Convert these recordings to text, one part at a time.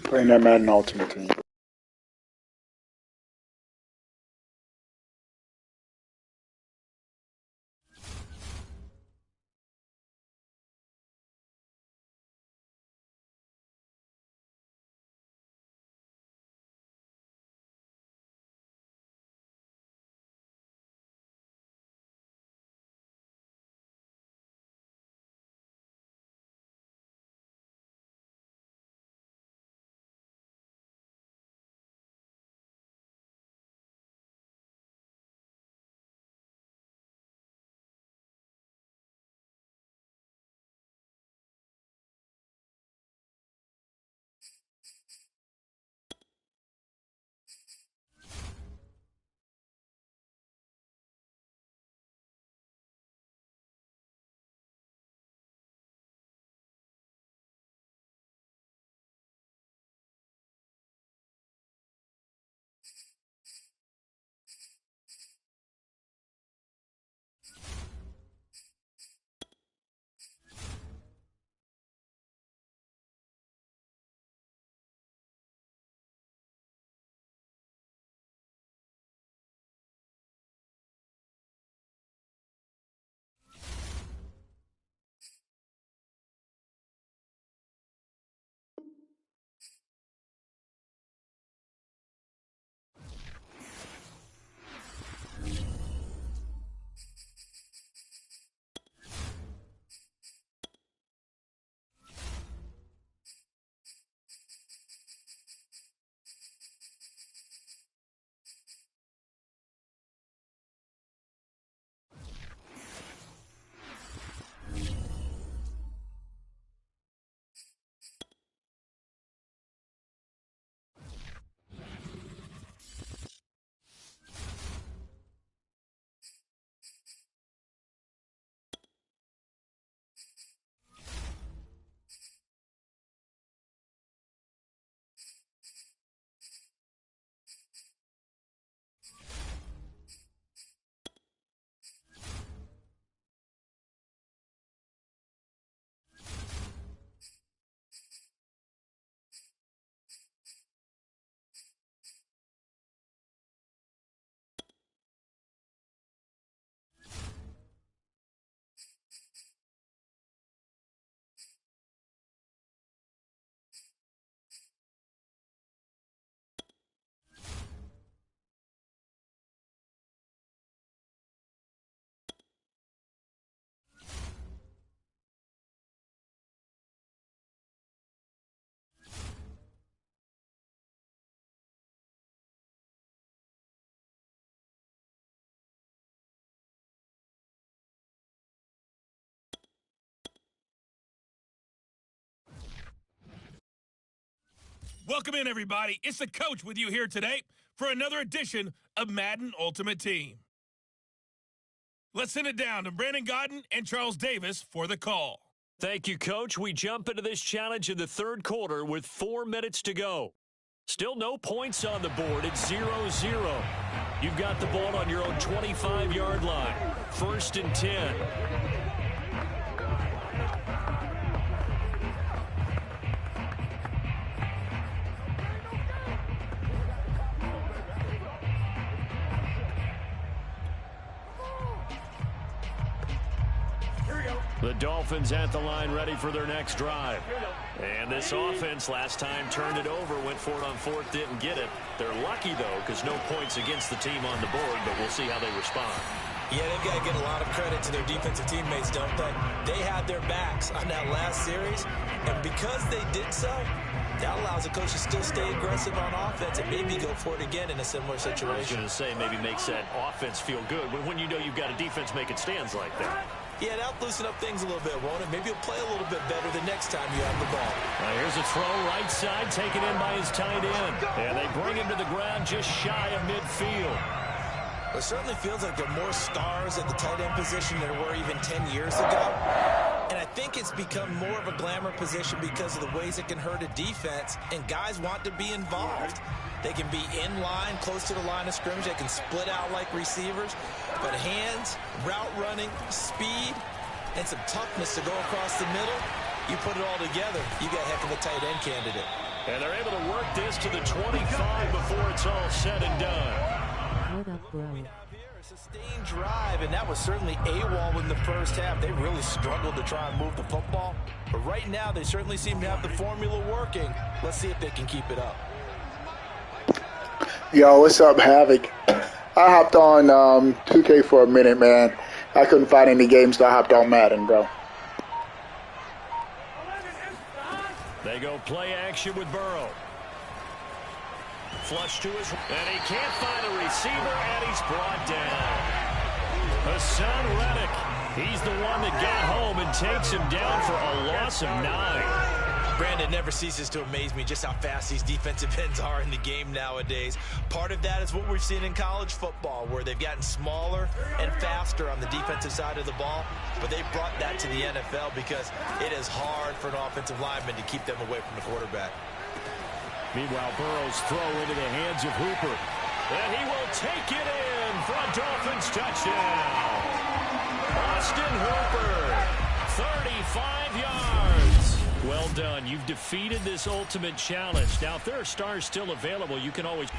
Playing that Madden Ultimate Team. Welcome in, everybody. It's the coach with you here today for another edition of Madden Ultimate Team. Let's send it down to Brandon Godden and Charles Davis for the call. Thank you, Coach. We jump into this challenge in the third quarter with 4 minutes to go. Still no points on the board. It's 0-0. You've got the ball on your own 25-yard line. 1st and 10. The Dolphins at the line, ready for their next drive. And this offense last time turned it over, went for it on 4th, didn't get it. They're lucky, though, because no points against the team on the board, but we'll see how they respond. Yeah, they've got to give a lot of credit to their defensive teammates, don't they? They had their backs on that last series, and because they did so, that allows the coach to still stay aggressive on offense and maybe go for it again in a similar situation. I was going to say, maybe makes that offense feel good, but when you know you've got a defense making stands like that. Yeah, that'll loosen up things a little bit, won't it? Maybe he'll play a little bit better the next time you have the ball. Now here's a throw right side, taken in by his tight end. And they bring him to the ground just shy of midfield. It certainly feels like there are more stars at the tight end position than there were even 10 years ago. And I think it's become more of a glamour position because of the ways it can hurt a defense, and guys want to be involved. They can be in line, close to the line of scrimmage. They can split out like receivers. But hands, route running, speed, and some toughness to go across the middle, you put it all together, you got a heck of a tight end candidate. And they're able to work this to the 25 before it's all said and done. What up, bro? Sustained drive, and that was certainly AWOL in the first half. They really struggled to try and move the football. But right now, they certainly seem to have the formula working. Let's see if they can keep it up. Yo, what's up, Havoc? I hopped on 2K for a minute, man. I couldn't find any games, so I hopped on Madden, bro. They go play action with Burrow. Flush to his, and he can't find a receiver, and he's brought down. Hassan Reddick, he's the one that got home and takes him down for a loss of 9. Brandon, never ceases to amaze me just how fast these defensive ends are in the game nowadays. Part of that is what we've seen in college football, where they've gotten smaller and faster on the defensive side of the ball, but they've brought that to the NFL because it is hard for an offensive lineman to keep them away from the quarterback. Meanwhile, Burrow's throw into the hands of Hooper. And he will take it in for a Dolphins touchdown. Austin Hooper, 35 yards. Well done. You've defeated this ultimate challenge. Now, if there are stars still available, you can always...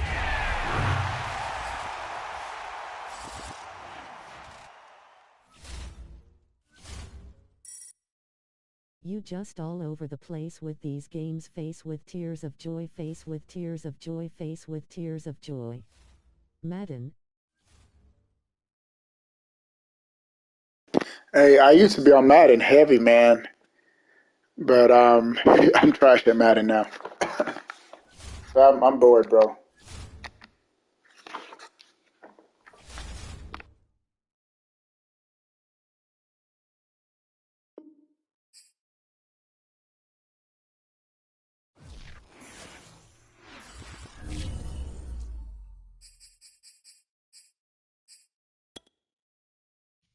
You just all over the place with these games. Face with tears of joy, face with tears of joy, face with tears of joy. Madden. Hey, I used to be on Madden heavy, man. But I'm trash at Madden now. So I'm bored, bro.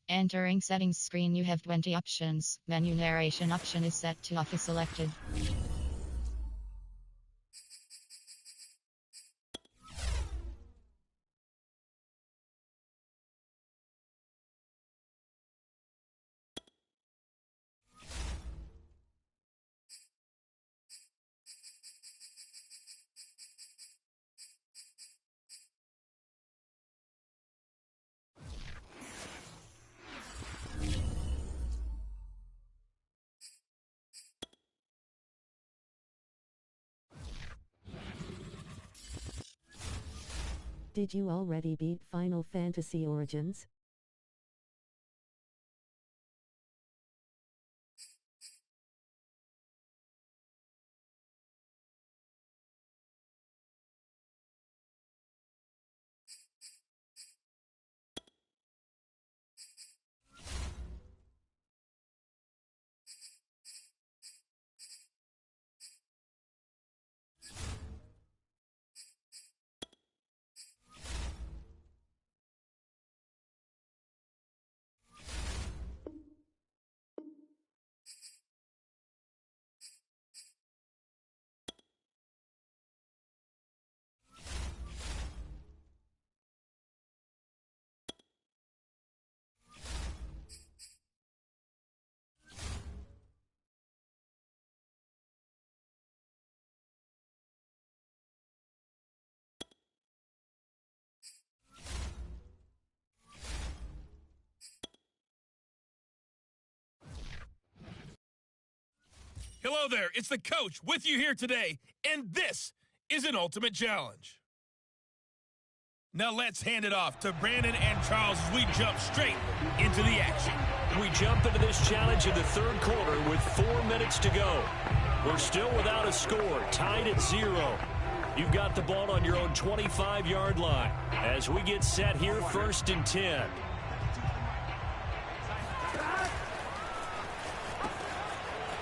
Entering settings screen, you have 20 options. Menu narration option is set to off is selected. Did you already beat Final Fantasy Origins? Hello there, it's the coach with you here today, and this is an ultimate challenge. Now let's hand it off to Brandon and Charles as we jump straight into the action. We jump into this challenge in the third quarter with 4 minutes to go. We're still without a score, tied at 0. You've got the ball on your own 25-yard line. As we get set here, 1st and 10.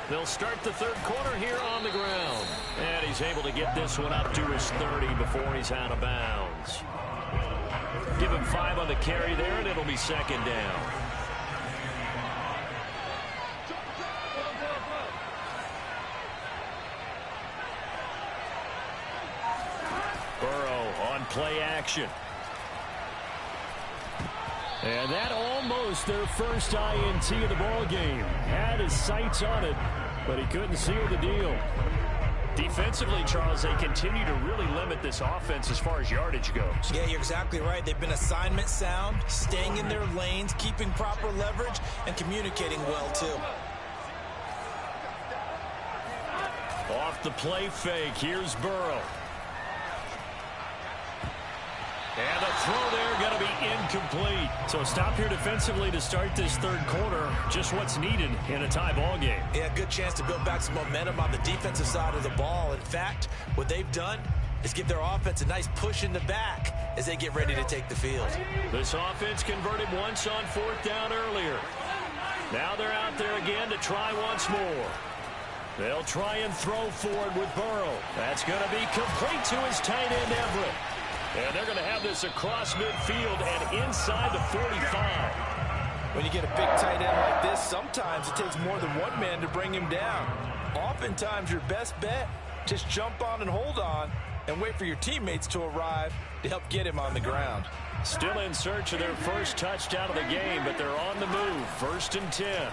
They'll start the third quarter here on the ground. And he's able to get this one up to his 30 before he's out of bounds. Give him 5 on the carry there, and it'll be 2nd down. Burrow on play action. And that almost their first INT of the ball game. Had his sights on it, but he couldn't seal the deal. Defensively, Charles, they continue to really limit this offense as far as yardage goes. Yeah, you're exactly right. They've been assignment sound, staying in their lanes, keeping proper leverage, and communicating well, too. Off the play fake, here's Burrow. And the throw there going to be incomplete. So stop here defensively to start this third quarter. Just what's needed in a tie ball game. Yeah, good chance to build back some momentum on the defensive side of the ball. In fact, what they've done is give their offense a nice push in the back as they get ready to take the field. This offense converted once on fourth down earlier. Now they're out there again to try once more. They'll try and throw forward with Burrow. That's going to be complete to his tight end, Everett. And they're going to have this across midfield and inside the 45. When you get a big tight end like this, sometimes it takes more than one man to bring him down. Oftentimes, your best bet, just jump on and hold on and wait for your teammates to arrive to help get him on the ground. Still in search of their first touchdown of the game, but they're on the move. 1st and 10.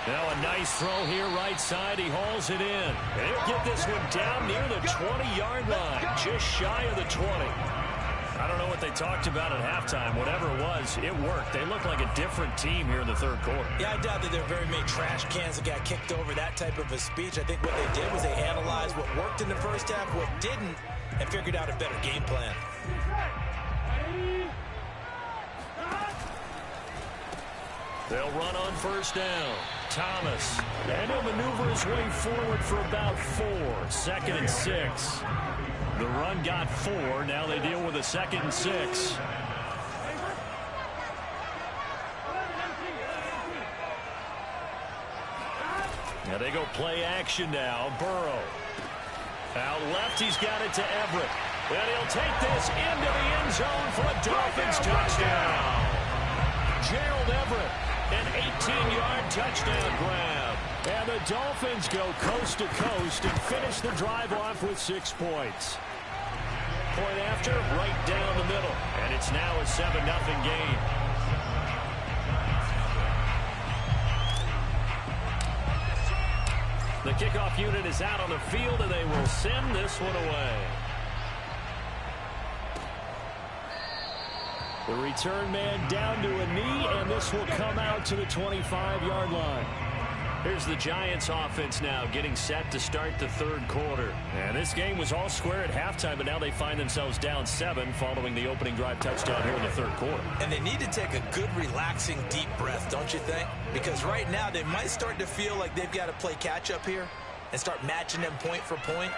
Now a nice throw here right side. He hauls it in. And he'll get this one down near the 20-yard line, just shy of the 20. I don't know what they talked about at halftime. Whatever it was, it worked. They look like a different team here in the third quarter. Yeah, I doubt that there are very many trash cans that got kicked over, that type of a speech. I think what they did was they analyzed what worked in the first half, what didn't, and figured out a better game plan. They'll run on 1st down. Thomas. And he'll maneuver his way forward for about 4. 2nd and 6. The run got 4. Now they deal with a 2nd and 6. Now they go play action now. Burrow. Out left, he's got it to Everett. And he'll take this into the end zone for a Dolphins touchdown. Gerald Everett, an 18-yard touchdown grab. And the Dolphins go coast to coast and finish the drive off with 6 points. Point after, right down the middle. And it's now a 7-0 game. The kickoff unit is out on the field, and they will send this one away. The return man down to a knee, and this will come out to the 25-yard line. Here's the Giants offense now getting set to start the third quarter. And this game was all square at halftime, but now they find themselves down 7 following the opening drive touchdown here in the third quarter. And they need to take a good, relaxing, deep breath, don't you think? Because right now they might start to feel like they've got to play catch-up here and start matching them point for point.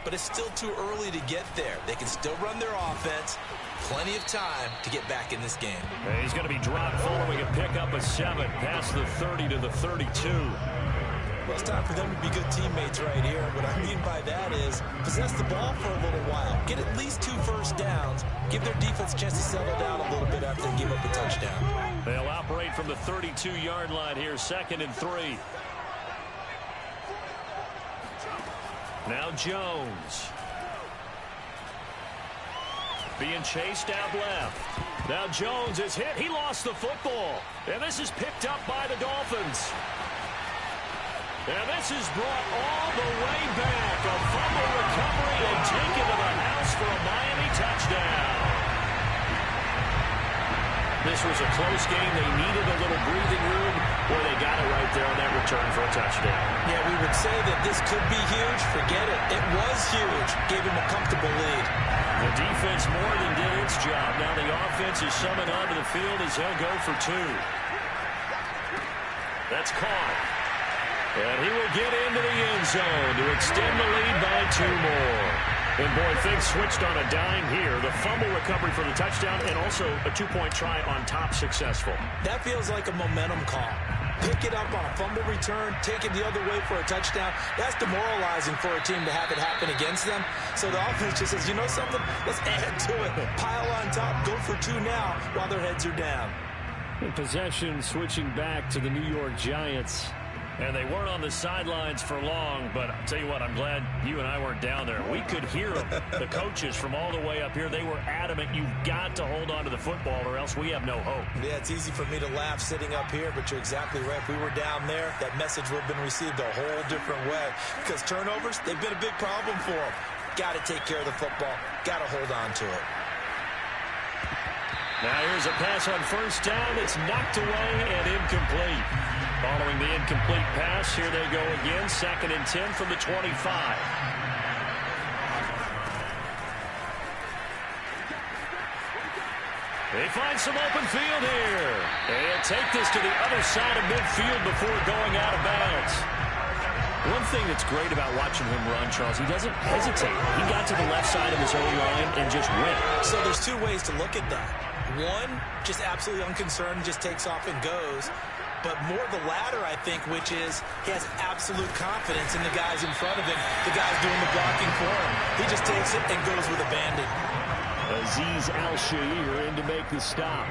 But it's still too early to get there. They can still run their offense. Plenty of time to get back in this game. And he's going to be dropped following a pickup of 7 past the 30 to the 32. Well, it's time for them to be good teammates right here. What I mean by that is possess the ball for a little while. Get at least 2 first downs. Give their defense a chance to settle down a little bit after they give up a touchdown. They'll operate from the 32-yard line here, 2nd and 3. Now Jones. Being chased out left. Now Jones is hit. He lost the football. And this is picked up by the Dolphins. And this is brought all the way back. A fumble recovery and taken to the house for a Miami touchdown. This was a close game. They needed a little breathing room. Boy, they got it right there on that return for a touchdown. Yeah, we would say that this could be huge. Forget it. It was huge. Gave him a comfortable lead. The defense more than did its job. Now the offense is summoned onto the field as they'll go for 2. That's caught. And he will get into the end zone to extend the lead by 2 more. And, boy, things switched on a dime here. The fumble recovery for the touchdown and also a 2-point try on top successful. That feels like a momentum call. Pick it up on a fumble return, take it the other way for a touchdown. That's demoralizing for a team to have it happen against them. So the offense just says, you know something? Let's add to it. Pile on top, go for 2 now while their heads are down. In possession switching back to the New York Giants. And they weren't on the sidelines for long, but I'll tell you what, I'm glad you and I weren't down there. We could hear them, the coaches from all the way up here. They were adamant, you've got to hold on to the football or else we have no hope. Yeah, it's easy for me to laugh sitting up here, but you're exactly right. If we were down there, that message would have been received a whole different way. Because turnovers, they've been a big problem for them. Got to take care of the football. Got to hold on to it. Now here's a pass on first down. It's knocked away and incomplete. Following the incomplete pass, here they go again. 2nd and 10 from the 25. They find some open field here. And take this to the other side of midfield before going out of bounds. One thing that's great about watching him run, Charles, he doesn't hesitate. He got to the left side of his own line and just went. So there's two ways to look at that. One, just absolutely unconcerned, just takes off and goes. But more the latter, I think, which is he has absolute confidence in the guys in front of him, the guys doing the blocking for him. He just takes it and goes with abandon. Azeez Al-Shaair in to make the stop.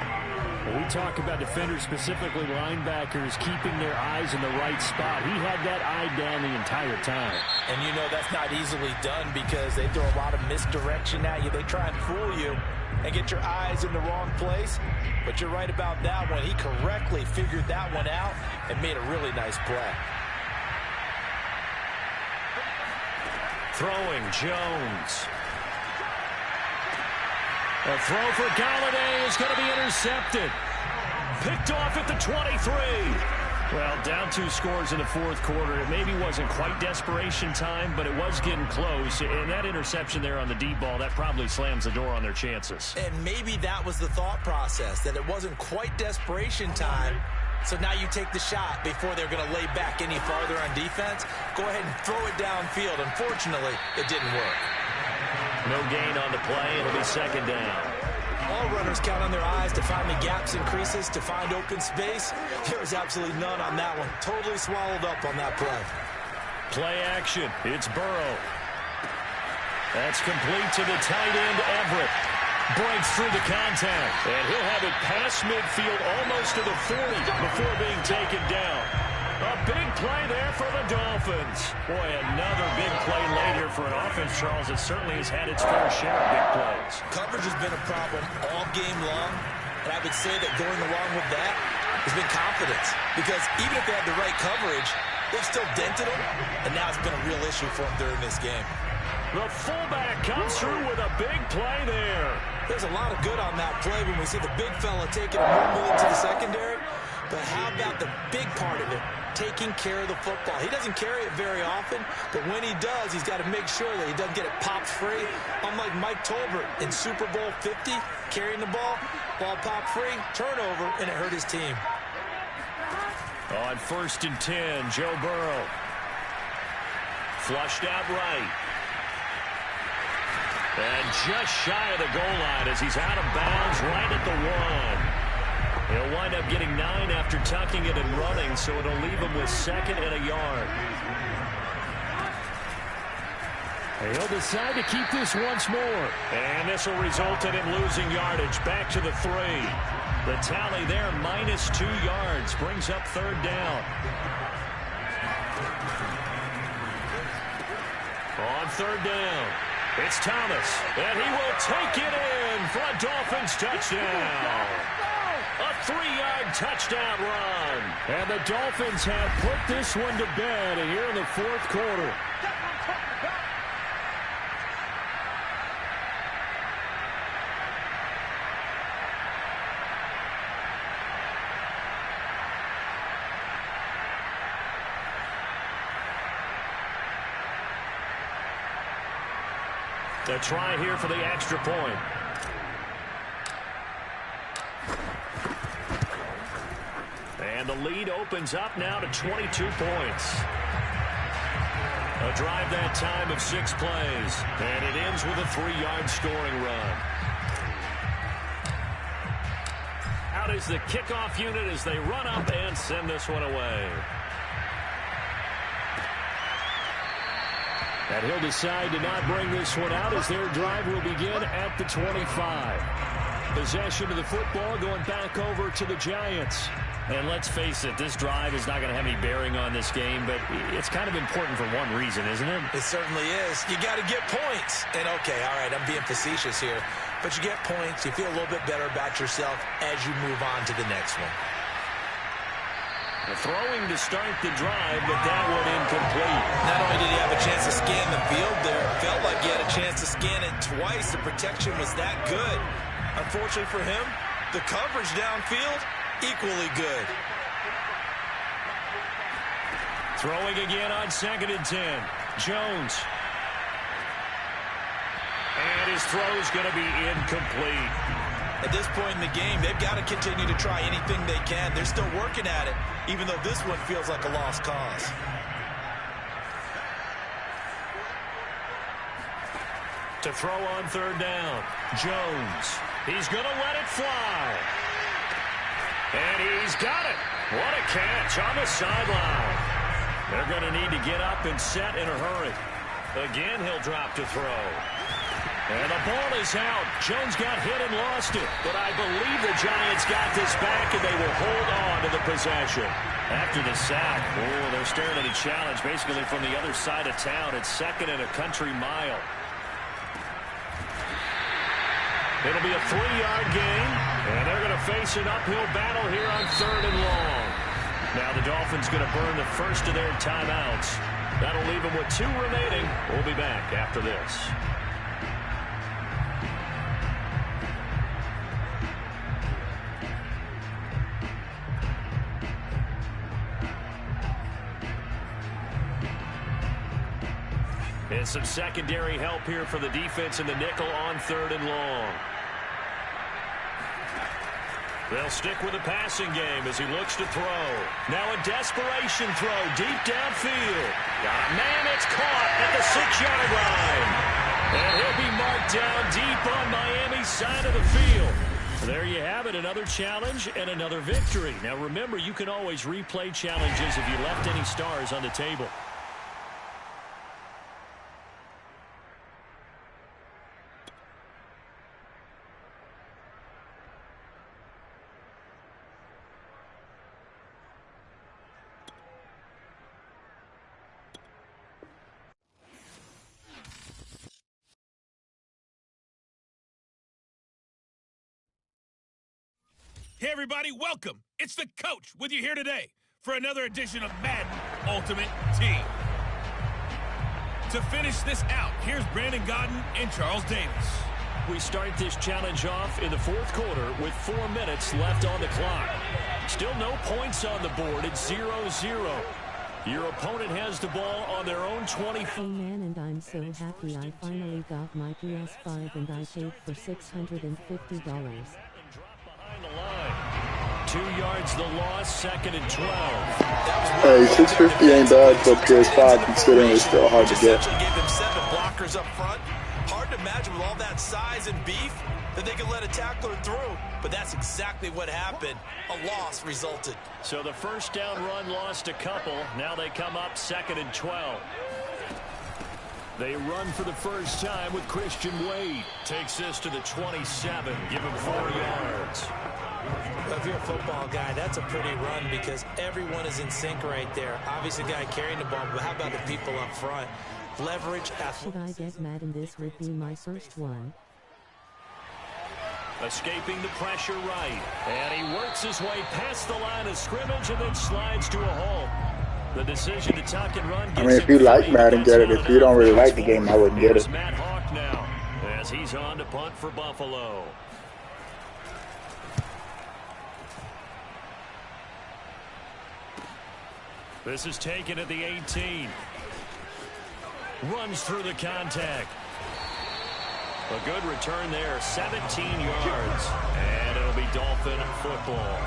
When we talk about defenders, specifically linebackers, keeping their eyes in the right spot, he had that eye down the entire time. And you know that's not easily done because they throw a lot of misdirection at you. They try and fool you and get your eyes in the wrong place. But you're right about that one. He correctly figured that one out and made a really nice play. Throwing Jones. A throw for Galladay is going to be intercepted. Picked off at the 23. Well, down 2 scores in the 4th quarter. It maybe wasn't quite desperation time, but it was getting close. And that interception there on the deep ball, that probably slams the door on their chances. And maybe that was the thought process, that it wasn't quite desperation time. So now you take the shot before they're going to lay back any farther on defense. Go ahead and throw it downfield. Unfortunately, it didn't work. No gain on the play. It'll be 2nd down. All runners count on their eyes to find the gaps and creases, to find open space. There was absolutely none on that one. Totally swallowed up on that play. Play action. It's Burrow. That's complete to the tight end, Everett. Breaks through the contact. And he'll have it past midfield almost to the 40 before being taken down. A big play there for the Dolphins. Boy, another big play late here for an offense, Charles, that certainly has had its fair share of big plays. Coverage has been a problem all game long, and I would say that going along with that has been confidence. Because even if they had the right coverage, they've still dented them, and now it's been a real issue for them during this game. The fullback comes through with a big play there. There's a lot of good on that play when we see the big fella taking a move into the secondary. But how about the big part of it, taking care of the football? He doesn't carry it very often, but when he does, he's got to make sure that he doesn't get it popped free. Unlike Mike Tolbert in Super Bowl 50, carrying the ball popped free, turnover, and it hurt his team. On 1st and 10, Joe Burrow. Flushed out right. And just shy of the goal line as he's out of bounds right at the 1. He'll wind up getting 9 after tucking it and running, so it'll leave him with 2nd and a yard. He'll decide to keep this once more. And this will result in him losing yardage back to the 3. The tally there, -2 yards, brings up 3rd down. On 3rd down, it's Thomas, and he will take it in for a Dolphins touchdown. A 3-yard touchdown run. And the Dolphins have put this one to bed here in the 4th quarter. The try here for the extra point. And the lead opens up now to 22 points. A drive that time of 6 plays. And it ends with a 3-yard scoring run. Out is the kickoff unit as they run up and send this one away. And he'll decide to not bring this one out as their drive will begin at the 25. Possession of the football going back over to the Giants. And let's face it, this drive is not going to have any bearing on this game, but it's kind of important for one reason, isn't it? It certainly is. You got to get points. And, okay, all right, I'm being facetious here. But you get points. You feel a little bit better about yourself as you move on to the next one. The throwing to start the drive, but that one incomplete. Not only did he have a chance to scan the field there, felt like he had a chance to scan it twice. The protection was that good. Unfortunately for him, the coverage downfield, equally good. Throwing again on 2nd and 10. Jones. And his throw's going to be incomplete. At this point in the game, they've got to continue to try anything they can. They're still working at it, even though this one feels like a lost cause. To throw on 3rd down. Jones. He's going to let it fly. And he's got it. What a catch on the sideline. They're going to need to get up and set in a hurry. Again, he'll drop to throw. And the ball is out. Jones got hit and lost it. But I believe the Giants got this back, and they will hold on to the possession. After the sack, they're staring at a challenge basically from the other side of town. It's 2nd and a country mile. It'll be a 3-yard gain, and they're going to face an uphill battle here on 3rd and long. Now the Dolphins going to burn the first of their timeouts. That'll leave them with 2 remaining. We'll be back after this. And some secondary help here for the defense in the nickel on 3rd and long. They'll stick with the passing game as he looks to throw. Now a desperation throw deep downfield. Got a man that's caught at the 6-yard line. And he'll be marked down deep on Miami's side of the field. There you have it, another challenge and another victory. Now remember, you can always replay challenges if you left any stars on the table. Hey, everybody, welcome. It's the coach with you here today for another edition of Madden Ultimate Team. To finish this out, here's Brandon Godden and Charles Davis. We start this challenge off in the 4th quarter with 4 minutes left on the clock. Still no points on the board. It's 0-0. Your opponent has the ball on their own 20. Hey man, and I'm so happy I finally got my PS5 and I paid for $650. 2 yards the loss, 2nd and 12. Hey, 650 ain't bad for PS5 considering it's still hard to get. Essentially gave them 7 blockers up front. Hard to imagine with all that size and beef that they could let a tackler through. But that's exactly what happened. A loss resulted. So the first down run lost a couple. Now they come up 2nd and 12. They run for the first time with Christian Wade. Takes this to the 27. Give him 4 yards. Well, if you're a football guy, that's a pretty run because everyone is in sync right there. Obviously, the guy carrying the ball, but how about the people up front? Leverage, Should I get Madden? This would be my first one. Escaping the pressure right. And he works his way past the line of scrimmage and then slides to a halt. The decision to tuck and run. I mean, if you like Madden, get it. If you don't really like the game, I wouldn't get it. Matt Hawk now as he's on to punt for Buffalo. This is taken at the 18. Runs through the contact. A good return there, 17 yards. And it'll be Dolphin football.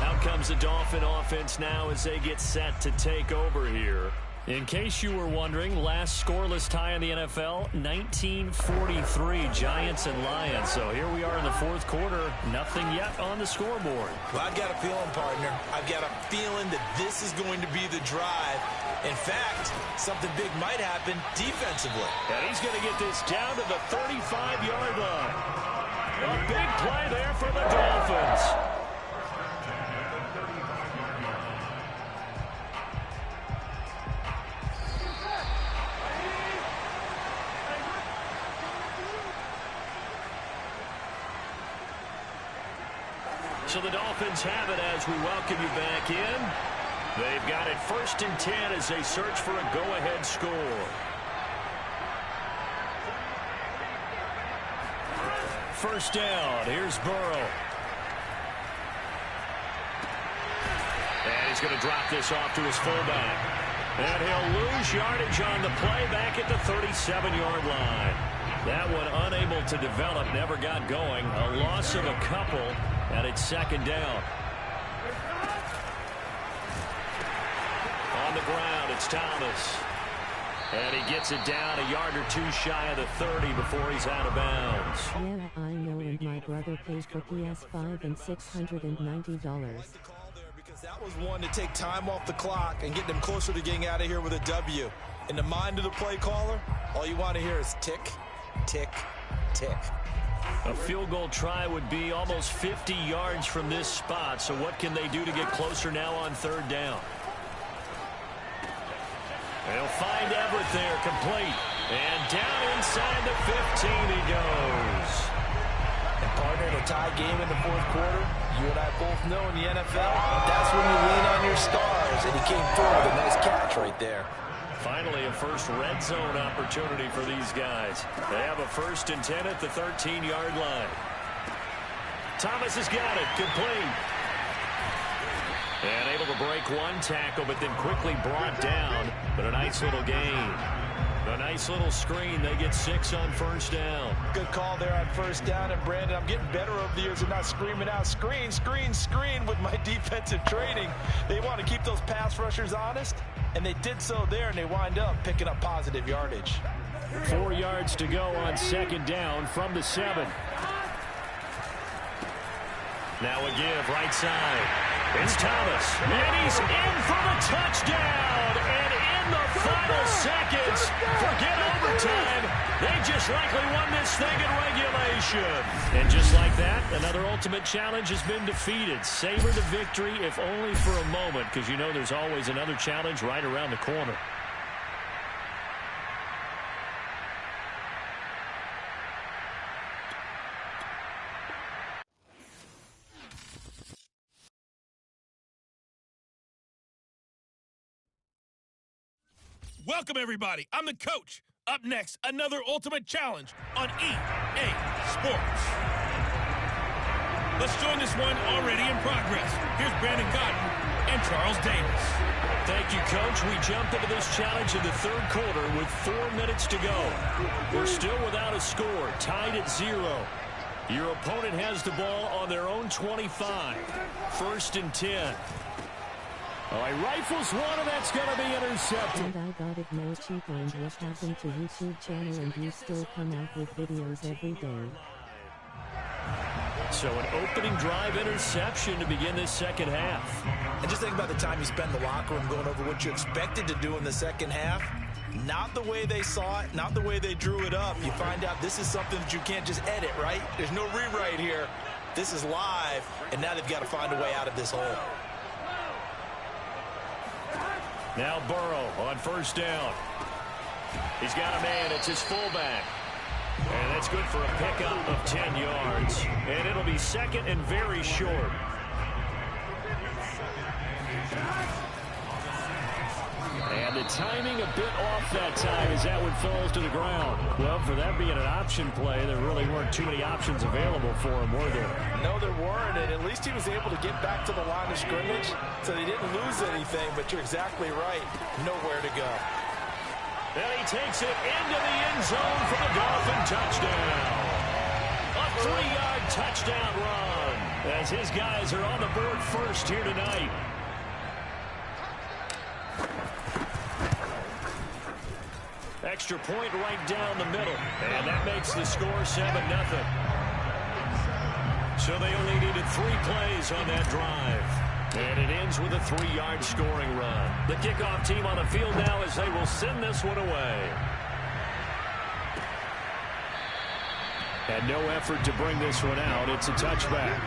Out comes the Dolphin offense now as they get set to take over here. In case you were wondering, last scoreless tie in the NFL, 1943, Giants and Lions. So here we are in the 4th quarter, nothing yet on the scoreboard. Well, I've got a feeling, partner. I've got a feeling that this is going to be the drive. In fact, something big might happen defensively. And he's going to get this down to the 35-yard line. A big play there for the Dolphins. So the Dolphins have it as we welcome you back in. They've got it 1st and 10 as they search for a go-ahead score. First down. Here's Burrow. And he's going to drop this off to his fullback. And he'll lose yardage on the play back at the 37-yard line. That one unable to develop, never got going. A loss of a couple, and it's 2nd down. On the ground, it's Thomas. And he gets it down a yard or two shy of the 30 before he's out of bounds. Yeah, I know, and my brother paid for PS5 and $690. That was one to take time off the clock and get them closer to getting out of here with a W. In the mind of the play caller, all you want to hear is tick, tick, tick. A field goal try would be almost 50 yards from this spot, so what can they do to get closer now on 3rd down? They'll find Everett there, complete. And down inside the 15 he goes. And partner, in a tie game in the 4th quarter, you and I both know in the NFL, that's when you lean on your stars. And he came through with a nice catch right there. Finally, a first red zone opportunity for these guys. They have a 1st and 10 at the 13-yard line. Thomas has got it, complete. And able to break one tackle, but then quickly brought down. But a nice little gain. A nice little screen. They get 6 on 1st down. Good call there on 1st down. And, Brandon, I'm getting better over the years of not screaming out, screen, screen, screen with my defensive training. They want to keep those pass rushers honest, and they did so there, and they wind up picking up positive yardage. 4 yards to go on 2nd down from the 7. Now a give, right side. It's Thomas, and he's in for the touchdown. And in the final seconds, forget overtime, they just likely won this thing in regulation. And just like that, another ultimate challenge has been defeated. Savor the victory, if only for a moment, because you know there's always another challenge right around the corner. Welcome, everybody. I'm the coach. Up next, another ultimate challenge on EA Sports. Let's join this one already in progress. Here's Brandon Godden and Charles Davis. Thank you, Coach. We jump into this challenge in the 3rd quarter with 4 minutes to go. We're still without a score, tied at 0. Your opponent has the ball on their own 25. 1st and 10. Oh, he rifles one, and that's going to be intercepted. And I got it no cheaper, and what happened to YouTube channel, and you still come out with videos every day. So an opening drive interception to begin this 2nd half. And just think about the time you spend in the locker room going over what you expected to do in the 2nd half. Not the way they saw it, not the way they drew it up. You find out this is something that you can't just edit, right? There's no rewrite here. This is live, and now they've got to find a way out of this hole. Now Burrow on 1st down. He's got a man. It's his fullback. And that's good for a pickup of 10 yards. And it'll be 2nd and very short. And the timing a bit off that time as that one falls to the ground. Well, for that being an option play, there really weren't too many options available for him, were there? No, there weren't, and at least he was able to get back to the line of scrimmage, so they didn't lose anything, but you're exactly right. Nowhere to go. And he takes it into the end zone for the Dolphin touchdown. A 3-yard touchdown run as his guys are on the board first here tonight. Extra point right down the middle. And that makes the score 7-0. So they only needed 3 plays on that drive. And it ends with a 3-yard scoring run. The kickoff team on the field now as they will send this one away. And no effort to bring this one out. It's a touchback.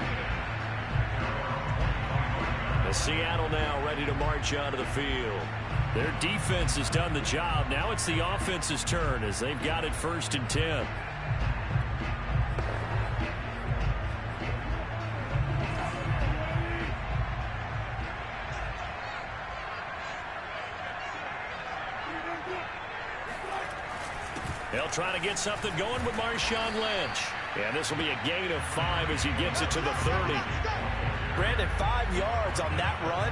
Seattle now ready to march onto the field. Their defense has done the job. Now it's the offense's turn as they've got it 1st and 10. They'll try to get something going with Marshawn Lynch. And this will be a gain of 5 as he gets it to the 30. Brandon, 5 yards on that run.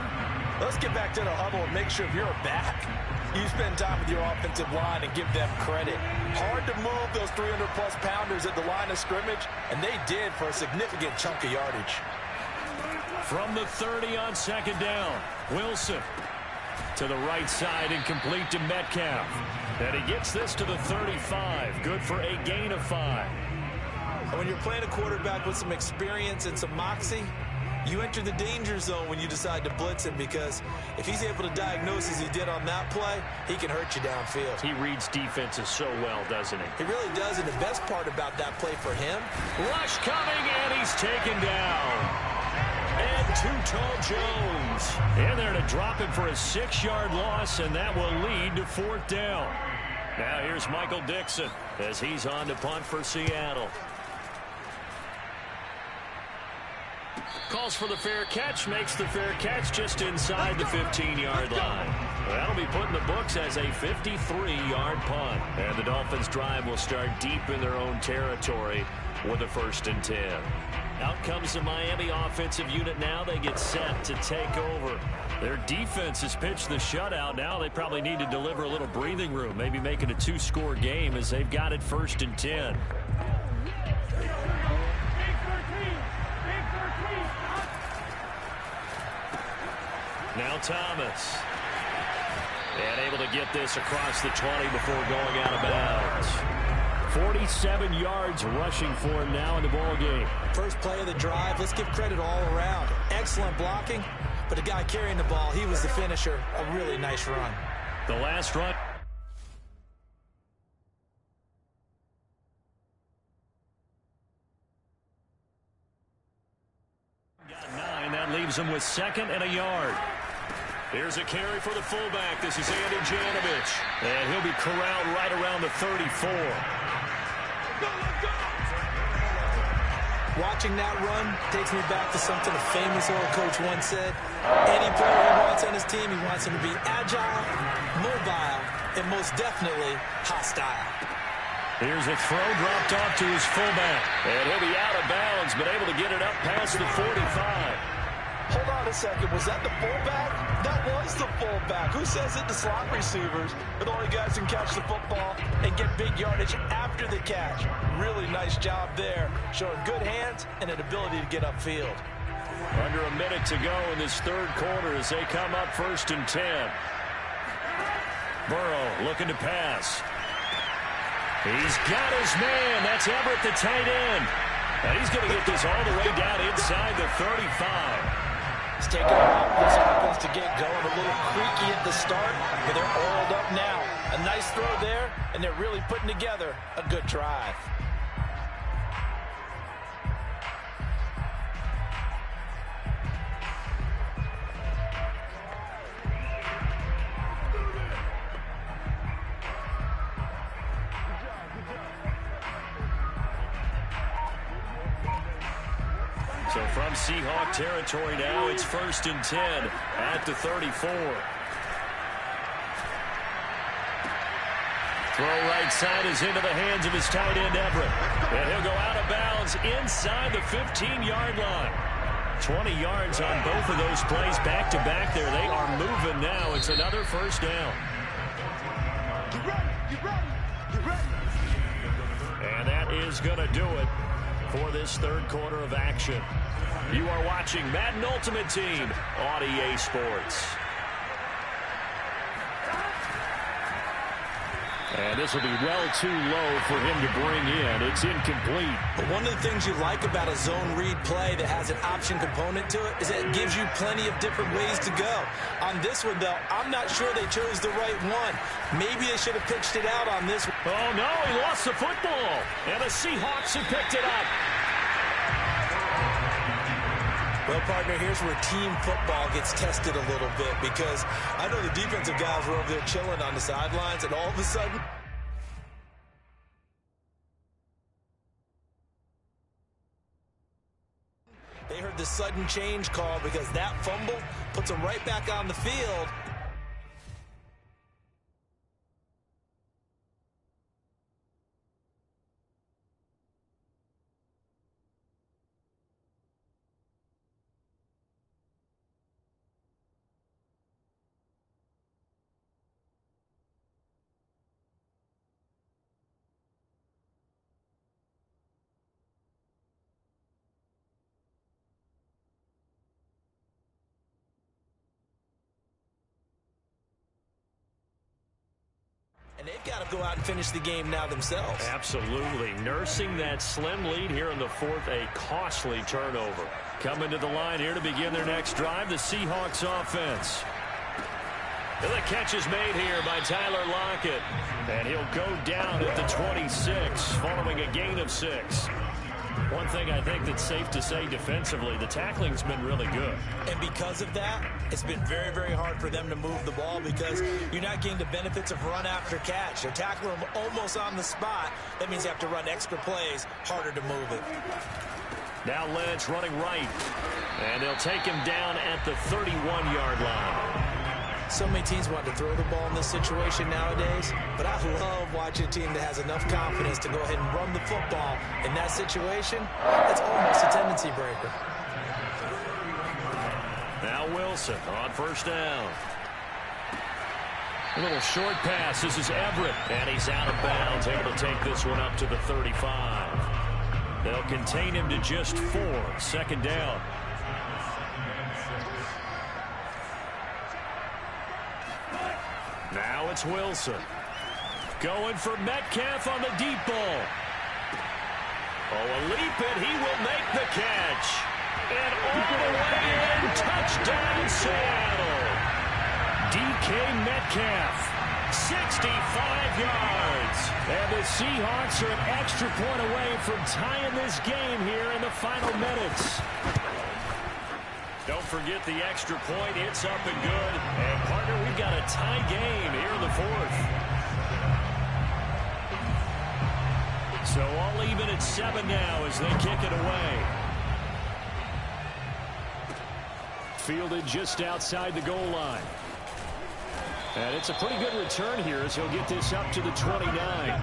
Let's get back to the huddle and make sure if you're a back, you spend time with your offensive line and give them credit. Hard to move those 300-plus pounders at the line of scrimmage, and they did for a significant chunk of yardage. From the 30 on second down, Wilson to the right side and complete to Metcalf. And he gets this to the 35. Good for a gain of 5. When you're playing a quarterback with some experience and some moxie, you enter the danger zone when you decide to blitz him, because if he's able to diagnose as he did on that play, he can hurt you downfield. He reads defenses so well, doesn't he? He really does, and the best part about that play for him, rush coming, and he's taken down. And too tall Jones in there to drop him for a 6-yard loss, and that will lead to 4th down. Now here's Michael Dixon as he's on to punt for Seattle. Calls for the fair catch, makes the fair catch just inside the 15-yard line. That'll be put in the books as a 53-yard punt. And the Dolphins' drive will start deep in their own territory with a 1st and 10. Out comes the Miami offensive unit now. They get set to take over. Their defense has pitched the shutout. Now they probably need to deliver a little breathing room, maybe make it a 2-score game as they've got it 1st and 10. Now Thomas. And able to get this across the 20 before going out of bounds. 47 yards rushing for him now in the ball game. First play of the drive, let's give credit all around. Excellent blocking, but the guy carrying the ball, he was the finisher. A really nice run. The last run. Got 9. That leaves him with 2nd and a yard. Here's a carry for the fullback. This is Andy Janovich. And he'll be corralled right around the 34. Watching that run takes me back to something a famous old coach once said. Any player he wants on his team, he wants him to be agile, mobile, and most definitely hostile. Here's a throw dropped off to his fullback. And he'll be out of bounds, but able to get it up past the 45. Hold on a second. Was that the fullback? That was the fullback. Who says it? The slot receivers are the only guys who can catch the football and get big yardage after the catch. Really nice job there, showing good hands and an ability to get upfield. Under a minute to go in this 3rd quarter as they come up 1st and 10. Burrow looking to pass. He's got his man. That's Everett, the tight end. And he's going to get this all the way down inside the 35. It's taking a while for this offense to get going. A little creaky at the start, but they're oiled up now. A nice throw there, and they're really putting together a good drive. So from Seahawk territory now, it's 1st and 10 at the 34. Throw right side is into the hands of his tight end, Everett. And he'll go out of bounds inside the 15-yard line. 20 yards on both of those plays back-to-back there. They are moving now. It's another 1st down. And that is going to do it for this 3rd quarter of action. You are watching Madden Ultimate Team on EA Sports. And this will be well too low for him to bring in. It's incomplete. But one of the things you like about a zone read play that has an option component to it is that it gives you plenty of different ways to go. On this one, though, I'm not sure they chose the right one. Maybe they should have pitched it out on this one. Oh, no, he lost the football. And the Seahawks have picked it up. Well, partner, here's where team football gets tested a little bit, because I know the defensive guys were over there chilling on the sidelines, and all of a sudden, they heard the sudden change call because that fumble puts them right back on the field. And they've got to go out and finish the game now themselves. Absolutely. Nursing that slim lead here in the fourth, a costly turnover. Coming to the line here to begin their next drive, the Seahawks offense. And the catch is made here by Tyler Lockett. And he'll go down at the 26 following a gain of 6. One thing I think that's safe to say defensively, the tackling's been really good. And because of that, it's been very, very hard for them to move the ball because you're not getting the benefits of run after catch. They're tackling them almost on the spot. That means they have to run extra plays, harder to move it. Now Lynch running right. And they'll take him down at the 31-yard line. So many teams want to throw the ball in this situation nowadays, but I love watching a team that has enough confidence to go ahead and run the football. In that situation, that's almost a tendency breaker. Now Wilson on first down. A little short pass. This is Everett, and he's out of bounds, able to take this one up to the 35. They'll contain him to just 4. Second down. Now it's Wilson. Going for Metcalf on the deep ball. Oh, a leap, and he will make the catch. And all the way in, touchdown Seattle. DK Metcalf, 65 yards. And the Seahawks are an extra point away from tying this game here in the final minutes. Don't forget the extra point. It's up and good. And, partner, we've got a tie game here in the fourth. So all even at 7 now as they kick it away. Fielded just outside the goal line. And it's a pretty good return here as he'll get this up to the 29.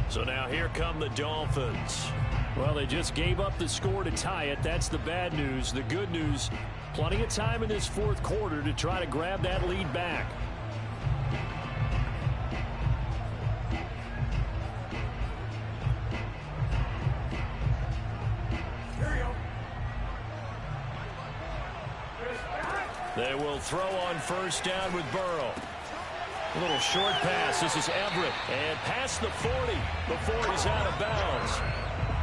So now here come the Dolphins. Well, they just gave up the score to tie it. That's the bad news. The good news, plenty of time in this fourth quarter to try to grab that lead back. They will throw on first down with Burrow. A little short pass. This is Everett. And past the 40 before he's out of bounds.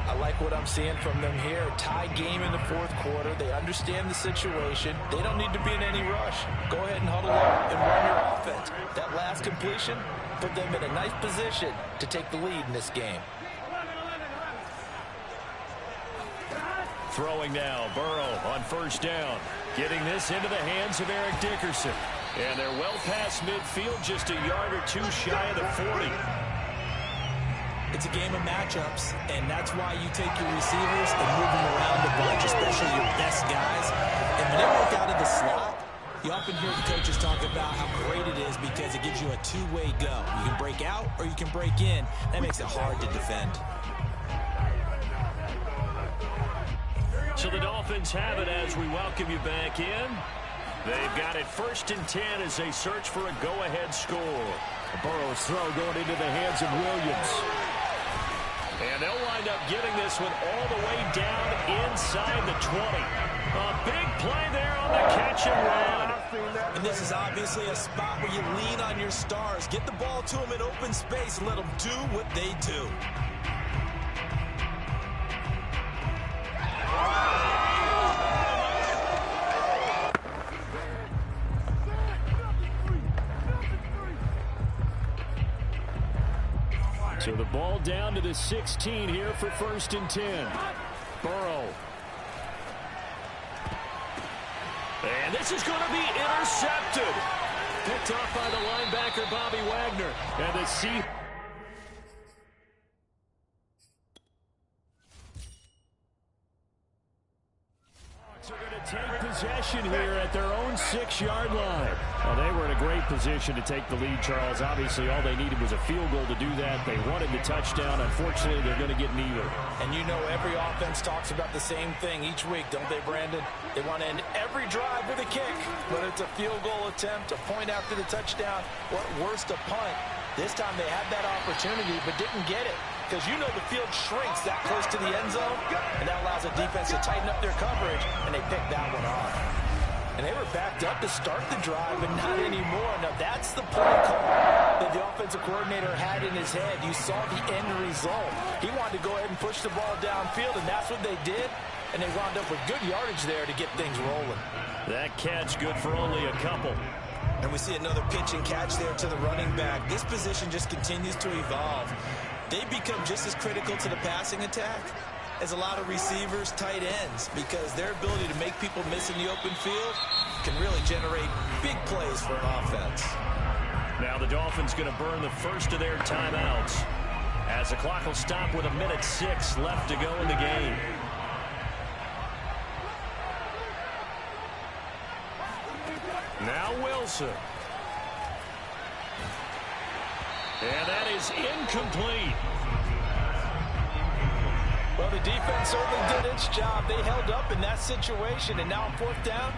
I like what I'm seeing from them here. Tie game in the fourth quarter. They understand the situation. They don't need to be in any rush. Go ahead and huddle up and run your offense. That last completion put them in a nice position to take the lead in this game. Throwing now, Burrow on first down. Getting this into the hands of Eric Dickerson. And they're well past midfield, just a yard or two shy of the 40. It's a game of matchups, and that's why you take your receivers and move them around a bunch, especially your best guys. And when they work out of the slot, you often hear the coaches talk about how great it is because it gives you a two-way go. You can break out or you can break in. That makes it hard to defend. So the Dolphins have it as we welcome you back in. They've got it 1st and 10 as they search for a go-ahead score. Burrow's throw going into the hands of Williams. And they'll wind up getting this one all the way down inside the 20. A big play there on the catch and run. And this is obviously a spot where you lean on your stars. Get the ball to them in open space and let them do what they do. So the ball down to the 16 here for 1st and 10. Burrow. And this is going to be intercepted. Picked off by the linebacker, Bobby Wagner. And the Seahawks are going to take possession here at their own 6-yard line. Well, they were in a great position to take the lead, Charles. Obviously, all they needed was a field goal to do that. They wanted the touchdown. Unfortunately, they're going to get neither. And you know every offense talks about the same thing each week, don't they, Brandon? They want to end every drive with a kick, whether it's a field goal attempt, a point after the touchdown, or at worst, a punt. This time they had that opportunity but didn't get it because you know the field shrinks that close to the end zone, and that allows the defense to tighten up their coverage, and they picked that one off. And they were backed up to start the drive, but not anymore. Now, that's the play call that the offensive coordinator had in his head. You saw the end result. He wanted to go ahead and push the ball downfield, and that's what they did. And they wound up with good yardage there to get things rolling. That catch good for only a couple. And we see another pitch and catch there to the running back. This position just continues to evolve. They become just as critical to the passing attack as a lot of receivers, tight ends, because their ability to make people miss in the open field can really generate big plays for an offense. Now the Dolphins going to burn the first of their timeouts as the clock will stop with 1:06 left to go in the game. Now Wilson. And that is incomplete. Well, the defense certainly did its job. They held up in that situation, and now on fourth down,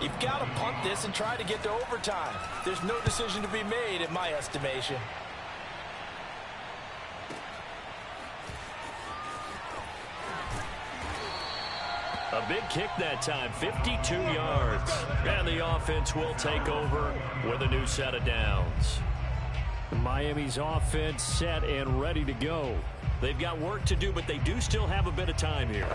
you've got to punt this and try to get to overtime. There's no decision to be made, in my estimation. A big kick that time, 52 yards. And the offense will take over with a new set of downs. Miami's offense set and ready to go. They've got work to do, but they do still have a bit of time here.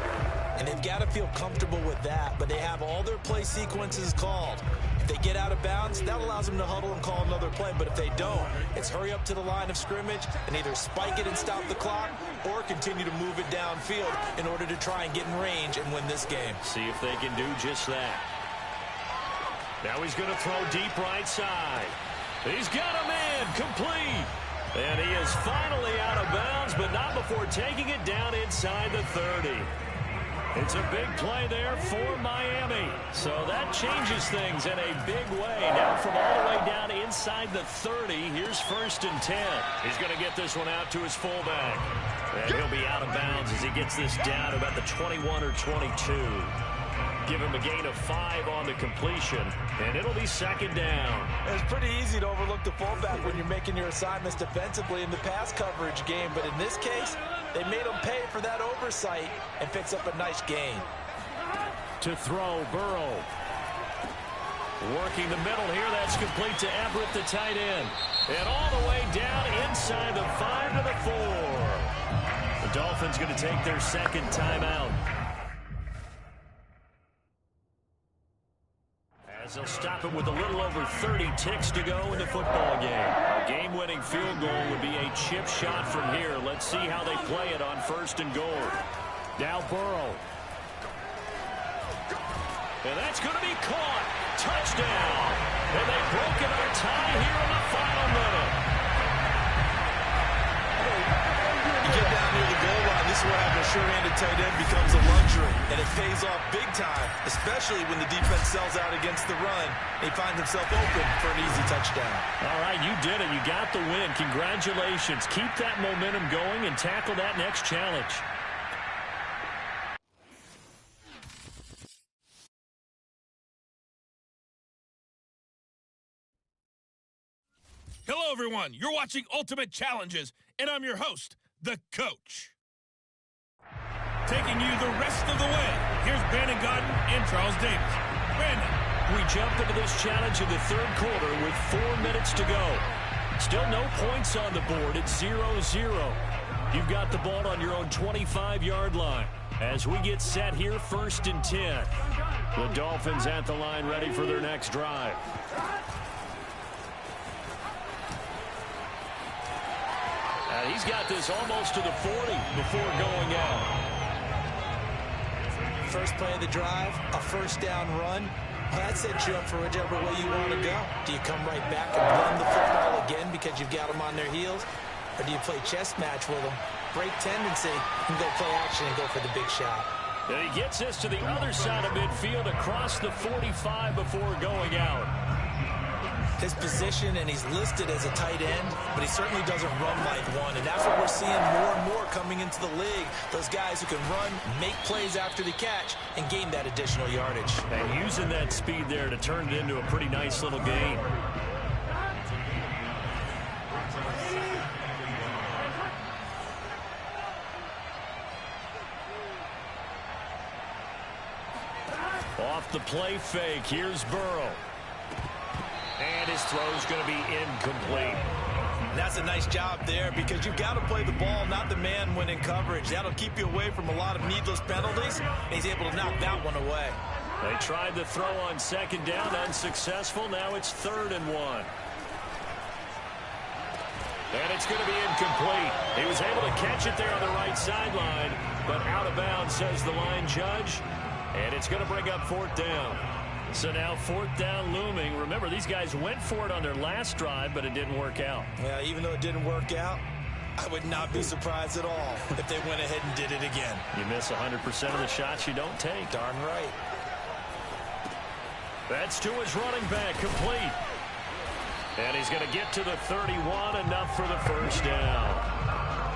And they've got to feel comfortable with that, but they have all their play sequences called. If they get out of bounds, that allows them to huddle and call another play. But if they don't, it's hurry up to the line of scrimmage and either spike it and stop the clock or continue to move it downfield in order to try and get in range and win this game. See if they can do just that. Now he's going to throw deep right side. He's got a man complete. And he is finally out of bounds, but not before taking it down inside the 30. It's a big play there for Miami. So that changes things in a big way. Now from all the way down inside the 30, here's 1st and 10. He's going to get this one out to his fullback. And he'll be out of bounds as he gets this down to about the 21 or 22. Give him a gain of 5 on the completion, and it'll be 2nd down. It's pretty easy to overlook the fullback when you're making your assignments defensively in the pass coverage game, but in this case, they made him pay for that oversight and picks up a nice gain. To throw, Burrow. Working the middle here, that's complete to Everett, the tight end. And all the way down inside the 5 to the 4. The Dolphins going to take their 2nd timeout. They'll stop it with a little over 30 ticks to go in the football game. A game-winning field goal would be a chip shot from here. Let's see how they play it on 1st and goal. Now Burrow. And that's going to be caught. Touchdown. And they've broken our tie here in the final minute. You get down near the goal line, this is where having a sure-handed tight end becomes a luxury, and it pays off big time, especially when the defense sells out against the run. He finds himself open for an easy touchdown. All right, you did it. You got the win. Congratulations. Keep that momentum going and tackle that next challenge. Hello, everyone. You're watching Ultimate Challenges, and I'm your host, the Coach. Taking you the rest of the way, here's Brandon Godden and Charles Davis. Brandon. We jump into this challenge in the 3rd quarter with 4 minutes to go. Still no points on the board. It's 0-0. You've got the ball on your own 25-yard line. As we get set here, 1st and 10. The Dolphins at the line ready for their next drive. And he's got this almost to the 40 before going out. First play of the drive, a 1st down run. Well, that sets you up for whichever way you want to go. Do you come right back and run the football again because you've got them on their heels? Or do you play chess match with them, break tendency, and go play action and go for the big shot? And he gets this to the other side of midfield across the 45 before going out. His position, and he's listed as a tight end, but he certainly doesn't run like one, and that's what we're seeing more and more coming into the league. Those guys who can run, make plays after the catch, and gain that additional yardage. And using that speed there to turn it into a pretty nice little gain. Off the play fake. Here's Burrow. And his throw's going to be incomplete. That's a nice job there because you've got to play the ball, not the man when in coverage. That'll keep you away from a lot of needless penalties, and he's able to knock that one away. They tried the throw on second down, unsuccessful. Now it's 3rd and 1. And it's going to be incomplete. He was able to catch it there on the right sideline, but out of bounds, says the line judge. And it's going to bring up 4th down. So now 4th down looming. Remember, these guys went for it on their last drive, but it didn't work out. Yeah, even though it didn't work out, I would not be surprised at all if they went ahead and did it again. You miss 100% of the shots you don't take. Darn right. That's to his running back, complete. And he's going to get to the 31, enough for the 1st down.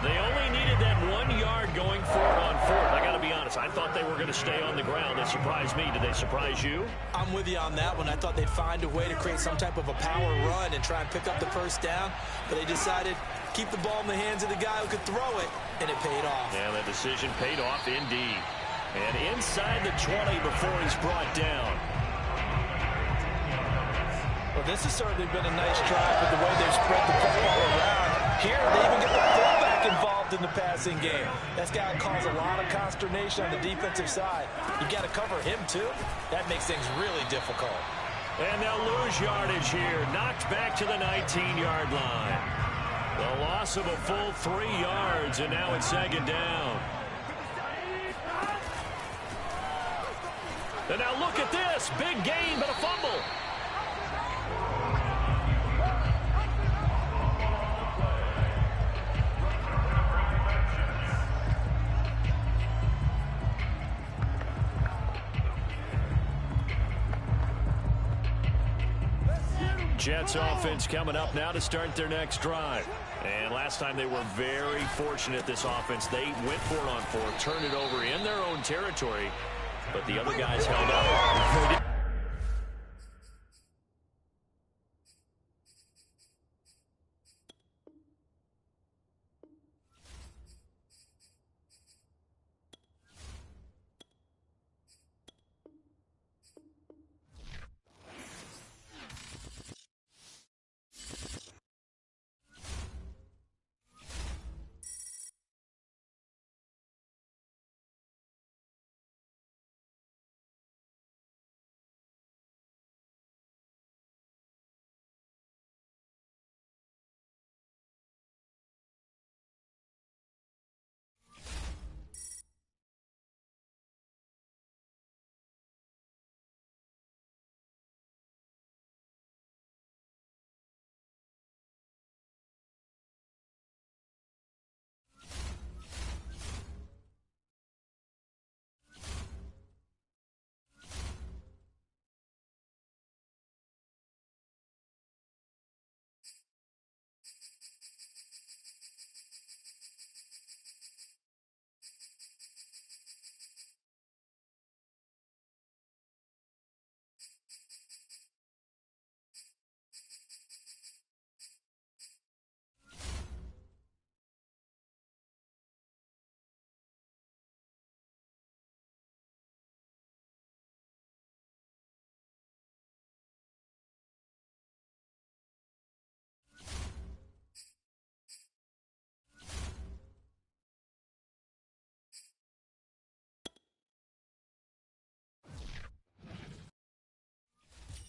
They only needed that 1 yard going for it on 4th. I got to be honest, I thought they were going to stay on the ground. They surprised me. Did they surprise you? I'm with you on that one. I thought they'd find a way to create some type of a power run and try and pick up the 1st down, but they decided keep the ball in the hands of the guy who could throw it, and it paid off. Yeah, that decision paid off indeed. And inside the 20 before he's brought down. Well, this has certainly been a nice drive with the way they've spread the football around. Here, they even get the fullback involved in the passing game. That's got to cause a lot of consternation on the defensive side. You got to cover him, too. That makes things really difficult. And they'll lose yardage here. Knocked back to the 19-yard line. The loss of a full 3 yards, and now it's 2nd down. And now look at this. Big gain, but a fumble. Jets offense coming up now to start their next drive. And last time they were very fortunate, this offense. They went for it on 4th, turned it over in their own territory, but the other guys held up.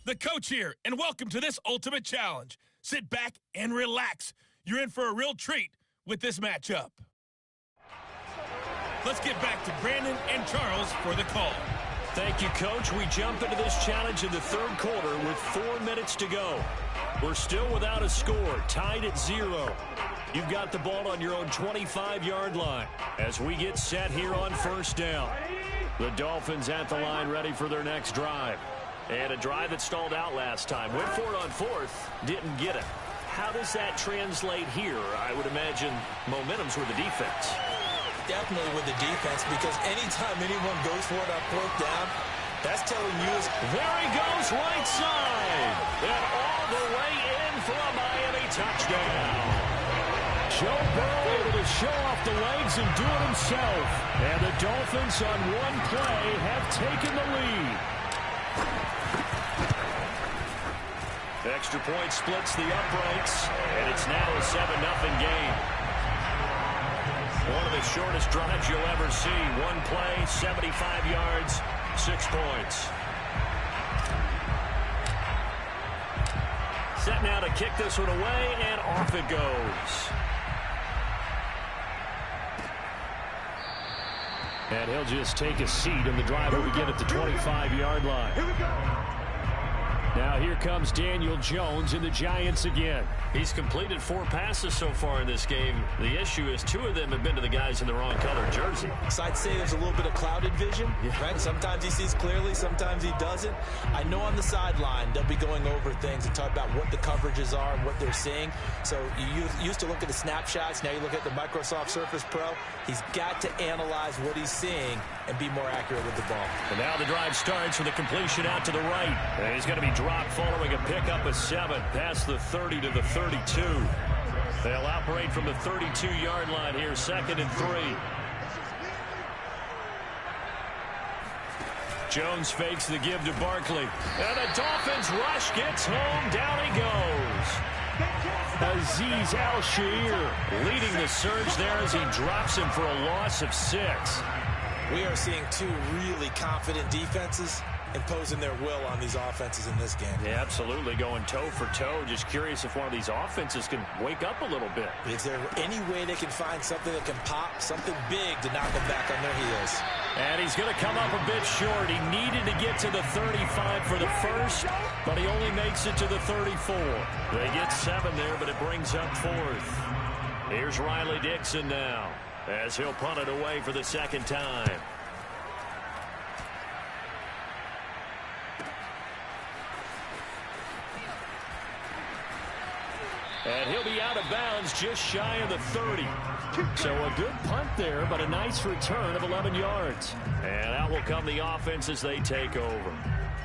The coach here, and welcome to this ultimate challenge. Sit back and relax. You're in for a real treat with this matchup. Let's get back to Brandon and Charles for the call. Thank you, Coach. We jump into this challenge in the 3rd quarter with 4 minutes to go. We're still without a score, tied at 0. You've got the ball on your own 25-yard line as we get set here on 1st down. The Dolphins at the line ready for their next drive. And a drive that stalled out last time. Went for it on 4th, didn't get it. How does that translate here? I would imagine momentum's with the defense. Definitely with the defense, because anytime anyone goes for it on 4th down, that's telling you is... There he goes, right side. And all the way in for a Miami touchdown. Joe Burrow able to show off the legs and do it himself. And the Dolphins on one play have taken the lead. extra point splits the uprights, and it's now a 7-0 game. One of the shortest drives you'll ever see. One play, 75 yards, 6 points. Set now to kick this one away, and off it goes. And he'll just take a seat, and the drive will begin at the 25-yard line. Here we go. Now here comes Daniel Jones in the Giants again. He's completed 4 passes so far in this game. The issue is 2 of them have been to the guys in the wrong color jersey. So I'd say there's a little bit of clouded vision, right? Sometimes he sees clearly, sometimes he doesn't. I know on the sideline they'll be going over things and talk about what the coverages are and what they're seeing. So you used to look at the snapshots. Now you look at the Microsoft Surface Pro. He's got to analyze what he's seeing and be more accurate with the ball. And now the drive starts with a completion out to the right. And he's going to be dropped following a pickup of 7 past the 30 to the 32. They'll operate from the 32-yard line here, 2nd and 3. Jones fakes the give to Barkley. And the Dolphins rush gets home. Down he goes. Azeez Al-Shaair leading the surge there as he drops him for a loss of 6. We are seeing 2 really confident defenses imposing their will on these offenses in this game. Yeah, absolutely, going toe for toe. Just curious if one of these offenses can wake up a little bit. Is there any way they can find something that can pop, something big to knock them back on their heels? And he's going to come up a bit short. He needed to get to the 35 for the first, but he only makes it to the 34. They get 7 there, but it brings up 4th. Here's Riley Dixon now, as he'll punt it away for the 2nd time. And he'll be out of bounds just shy of the 30. So a good punt there, but a nice return of 11 yards. And out will come the offense as they take over.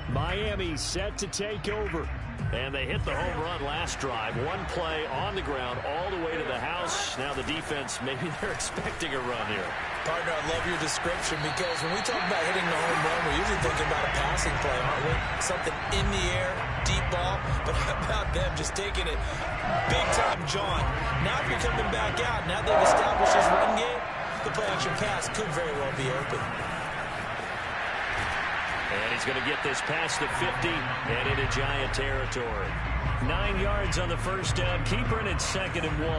Miami set to take over. And they hit the home run last drive. 1 play on the ground all the way to the house. Now the defense, maybe they're expecting a run here. Partner, I love your description because when we talk about hitting the home run, we're usually thinking about a passing play, aren't we? Something in the air, deep ball. But how about them just taking it big time, John? Now if you're coming back out, now they've established this run game, the play-action pass could very well be open. And he's going to get this past the 50 and into Giant territory. 9 yards on the first down. Keeper, and it's 2nd and 1.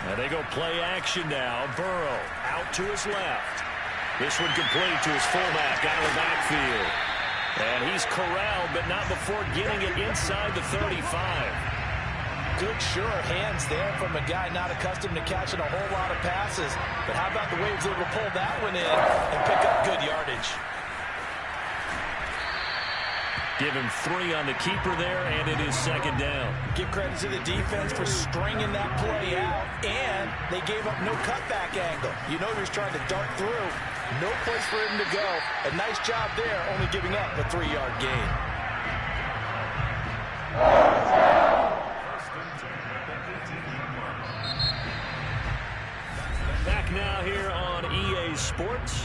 And they go play action now. Burrow out to his left. This one complete to his fullback out of the backfield. And he's corralled, but not before getting it inside the 35. Good, sure hands there from a guy not accustomed to catching a whole lot of passes. But how about the way he was able to pull that one in and pick up good yardage? Give him 3 on the keeper there, and it is 2nd down. Give credit to the defense for stringing that play out, and they gave up no cutback angle. You know he was trying to dart through. No place for him to go. A nice job there, only giving up a 3-yard gain. Back now here on EA Sports.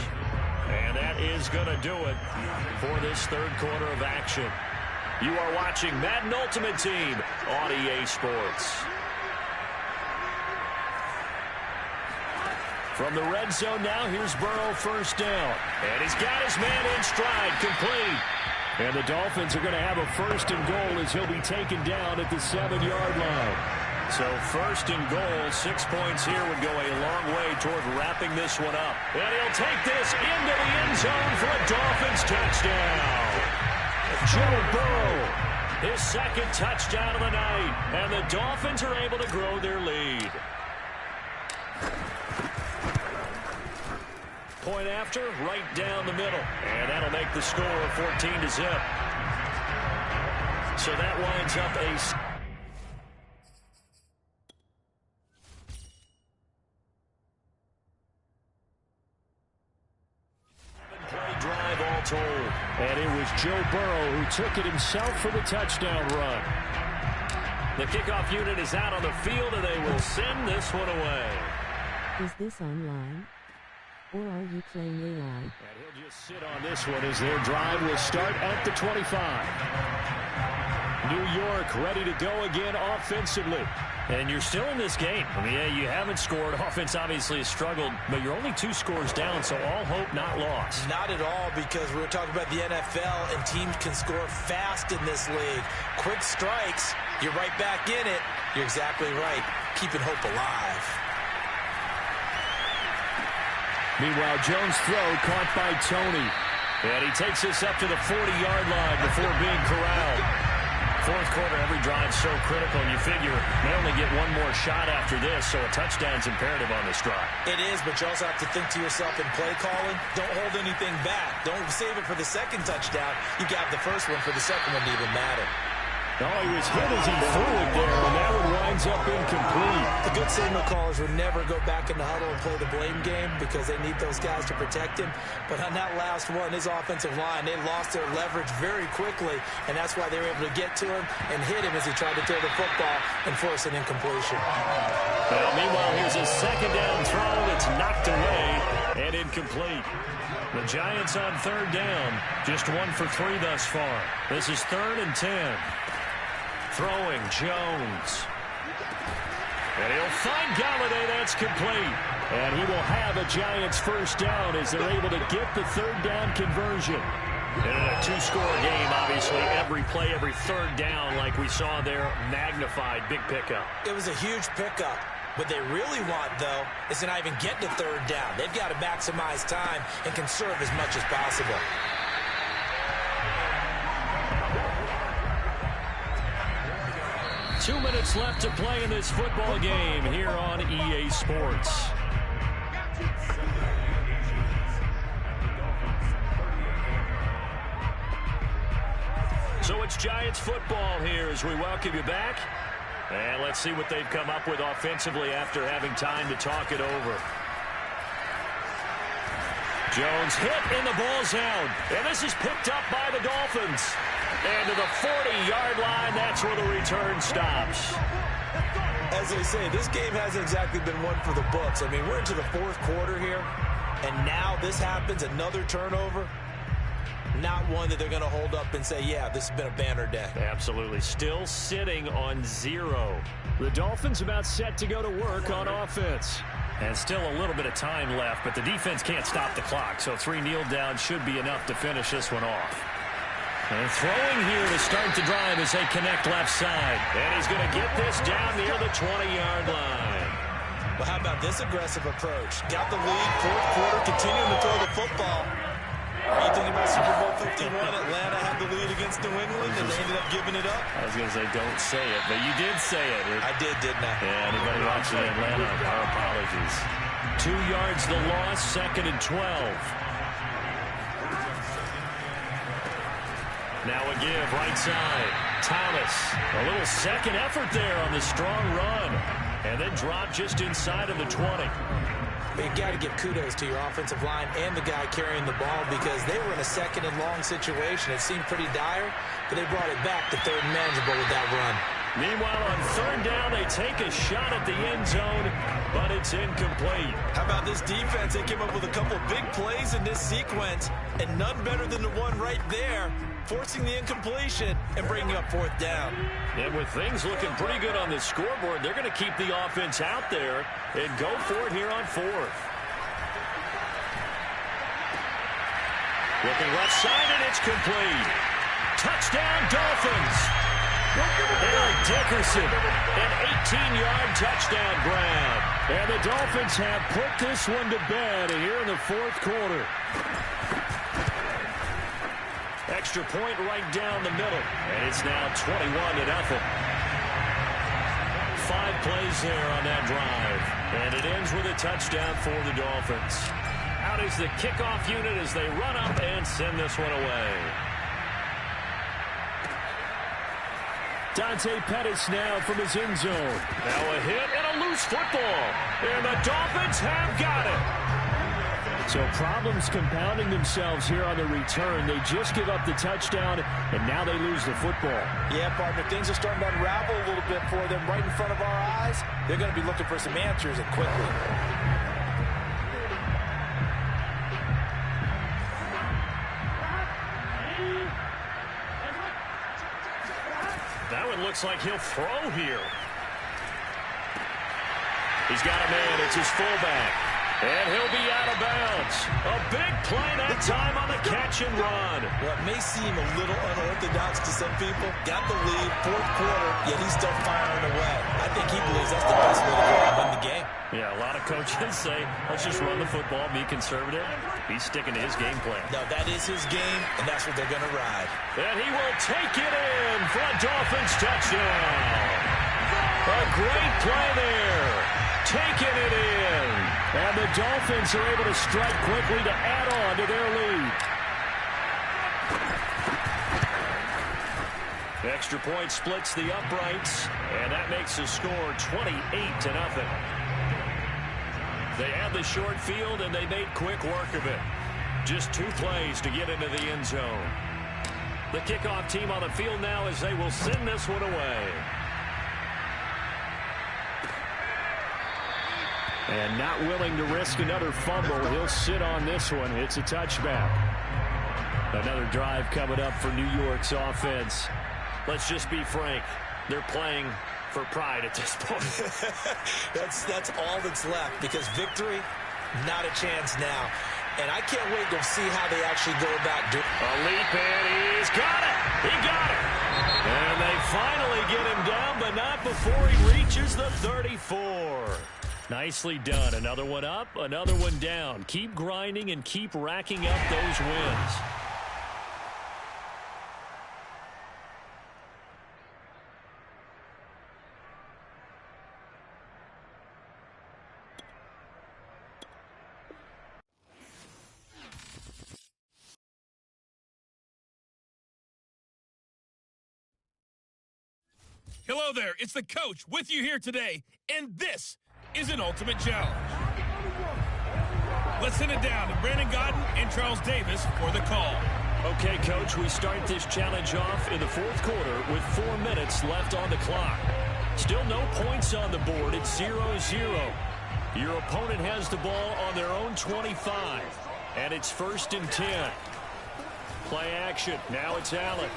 And that is going to do it for this 3rd quarter of action. You are watching Madden Ultimate Team on EA Sports. From the red zone now, here's Burrow, 1st down. And he's got his man in stride, complete. And the Dolphins are going to have a 1st and goal as he'll be taken down at the 7-yard line. So 1st and goal, 6 points here would go a long way toward wrapping this one up. And he'll take this into the end zone for a Dolphins touchdown. Joe Burrow, his 2nd touchdown of the night. And the Dolphins are able to grow their lead. Point after, right down the middle. And that'll make the score 14-0. So that winds up a... drive all told. And it was Joe Burrow who took it himself for the touchdown run. The kickoff unit is out on the field, and they will send this one away. Is this online? Or are you playing AI? And he'll just sit on this one as their drive will start at the 25. New York ready to go again offensively. And you're still in this game. I mean, yeah, you haven't scored. Offense obviously has struggled, but you're only 2 scores down, so all hope not lost. Not at all, because we were talking about the NFL, and teams can score fast in this league. Quick strikes, you're right back in it. You're exactly right. Keeping hope alive. Meanwhile, Jones' throw caught by Tony. And he takes this up to the 40-yard line before being corralled. Fourth quarter, every drive's so critical, and you figure they only get one more shot after this, so a touchdown's imperative on this drive. It is, but you also have to think to yourself in play calling, don't hold anything back. Don't save it for the second touchdown. You got the first one for the second one to even matter. No, he was hit as he threw it there, and that one winds up incomplete. The good signal callers would never go back in the huddle and play the blame game because they need those guys to protect him. But on that last one, his offensive line, they lost their leverage very quickly, and that's why they were able to get to him and hit him as he tried to throw the football and force an incompletion. Well, meanwhile, here's a second down throw that's knocked away and incomplete. The Giants on third down, just 1 for 3 thus far. This is 3rd and 10. Throwing, Jones. And he'll find Galladay. That's complete. And he will have a Giants first down as they're able to get the third down conversion. And in a 2-score game, obviously, every play, every third down, like we saw there, magnified, big pickup. It was a huge pickup. What they really want, though, is to not even get to third down. They've got to maximize time and conserve as much as possible. Two minutes left to play in this football game here on EA Sports. So it's Giants football here as we welcome you back. And let's see what they've come up with offensively after having time to talk it over. Jones hit and the ball's out. And this is picked up by the Dolphins. And to the 40-yard line, that's where the return stops. As they say, this game hasn't exactly been one for the books. I mean, we're into the fourth quarter here, and now this happens, another turnover. Not one that they're going to hold up and say, yeah, this has been a banner day. Absolutely. Still sitting on 0. The Dolphins about set to go to work on offense. And still a little bit of time left, but the defense can't stop the clock, so 3 kneel downs should be enough to finish this one off. And throwing here to start the drive as they connect left side. And he's going to get this down near the 20-yard line. Well, how about this aggressive approach? Got the lead, fourth quarter, continuing to throw the football. Are you thinking about Super Bowl 51? Atlanta had the lead against New England, and they ended up giving it up? I was going to say, don't say it, but you did say it. I did, didn't I? Yeah, anybody watching Atlanta, our apologies. 2 yards the loss, 2nd and 12. Now a give, right side. Thomas, a little second effort there on the strong run. And then drop just inside of the 20. But you've got to give kudos to your offensive line and the guy carrying the ball because they were in a second and long situation. It seemed pretty dire, but they brought it back to third and manageable with that run. Meanwhile, on third down, they take a shot at the end zone, but it's incomplete. How about this defense? They came up with a couple big plays in this sequence, and none better than the one right there, forcing the incompletion and bringing up fourth down. And with things looking pretty good on the scoreboard, they're going to keep the offense out there and go for it here on fourth. Looking left side, and it's complete. Touchdown, Dolphins. Eric Dickerson, an 18-yard touchdown grab. And the Dolphins have put this one to bed here in the fourth quarter. Extra point right down the middle. And it's now 21-0. 5 plays there on that drive. And it ends with a touchdown for the Dolphins. Out is the kickoff unit as they run up and send this one away. Dante Pettis now from his end zone. Now a hit and a loose football. And the Dolphins have got it. So problems compounding themselves here on the return. They just give up the touchdown, and now they lose the football. Yeah, partner, things are starting to unravel a little bit for them right in front of our eyes. They're going to be looking for some answers and quickly. That one looks like he'll throw here. He's got a man. It's his fullback. And he'll be out of bounds. A big play that time on the catch and run. Well, it may seem a little unorthodox to some people. Got the lead, fourth quarter, yet he's still firing away. I think he believes that's the best way to go and win the game. Yeah, a lot of coaches say, let's just run the football, be conservative. He's sticking to his game plan. No, that is his game, and that's what they're going to ride. And he will take it in for a Dolphins touchdown. A great play there. Taking it in. And the Dolphins are able to strike quickly to add on to their lead. Extra point splits the uprights, and that makes the score 28-0. They had the short field, and they made quick work of it. Just 2 plays to get into the end zone. The kickoff team on the field now as they will send this one away. And not willing to risk another fumble, he'll sit on this one. It's a touchback. Another drive coming up for New York's offense. Let's just be frank. They're playing for pride at this point. That's all that's left, because victory, not a chance now. And I can't wait to see how they actually go about doing it. A leap, and he's got it. He got it. And they finally get him down, but not before he reaches the 34. Nicely done. Another one up, another one down. Keep grinding and keep racking up those wins. Hello there, it's the coach with you here today, and this is an ultimate challenge. Let's send it down to Brandon Godden and Charles Davis for the call. Okay, Coach, we start this challenge off in the fourth quarter with 4 minutes left on the clock. Still no points on the board. It's 0-0. Your opponent has the ball on their own 25, and it's 1st and 10. Play action. Now it's Allen.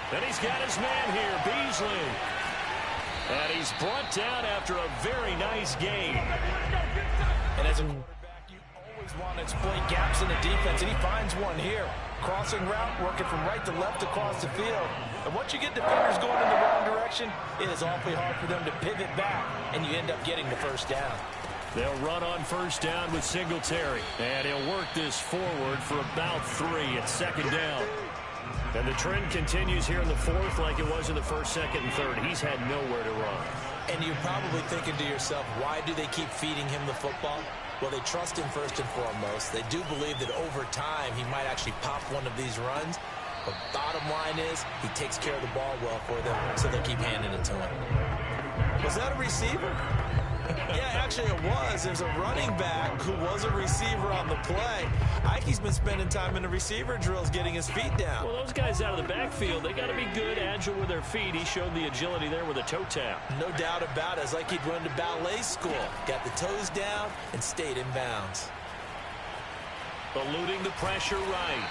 And he's got his man here, Beasley. And he's brought down after a very nice game. And as a quarterback, you always want to exploit gaps in the defense, and he finds one here. Crossing route, working from right to left across the field. And once you get defenders going in the wrong direction, it is awfully hard for them to pivot back, and you end up getting the first down. They'll run on first down with Singletary. And he'll work this forward for about 3 at 2nd down. And the trend continues here in the fourth like it was in the 1st, 2nd, and 3rd. He's had nowhere to run. And you're probably thinking to yourself, why do they keep feeding him the football? Well, they trust him first and foremost. They do believe that over time he might actually pop one of these runs. But bottom line is he takes care of the ball well for them, so they keep handing it to him. Was that a receiver? Yeah, actually it was. There's a running back who was a receiver on the play. Ikey's been spending time in the receiver drills getting his feet down. Well, those guys out of the backfield, they got to be good, agile with their feet. He showed the agility there with a toe tap. No doubt about it. It's like he'd run to ballet school. Got the toes down and stayed in bounds. Eluding the pressure right.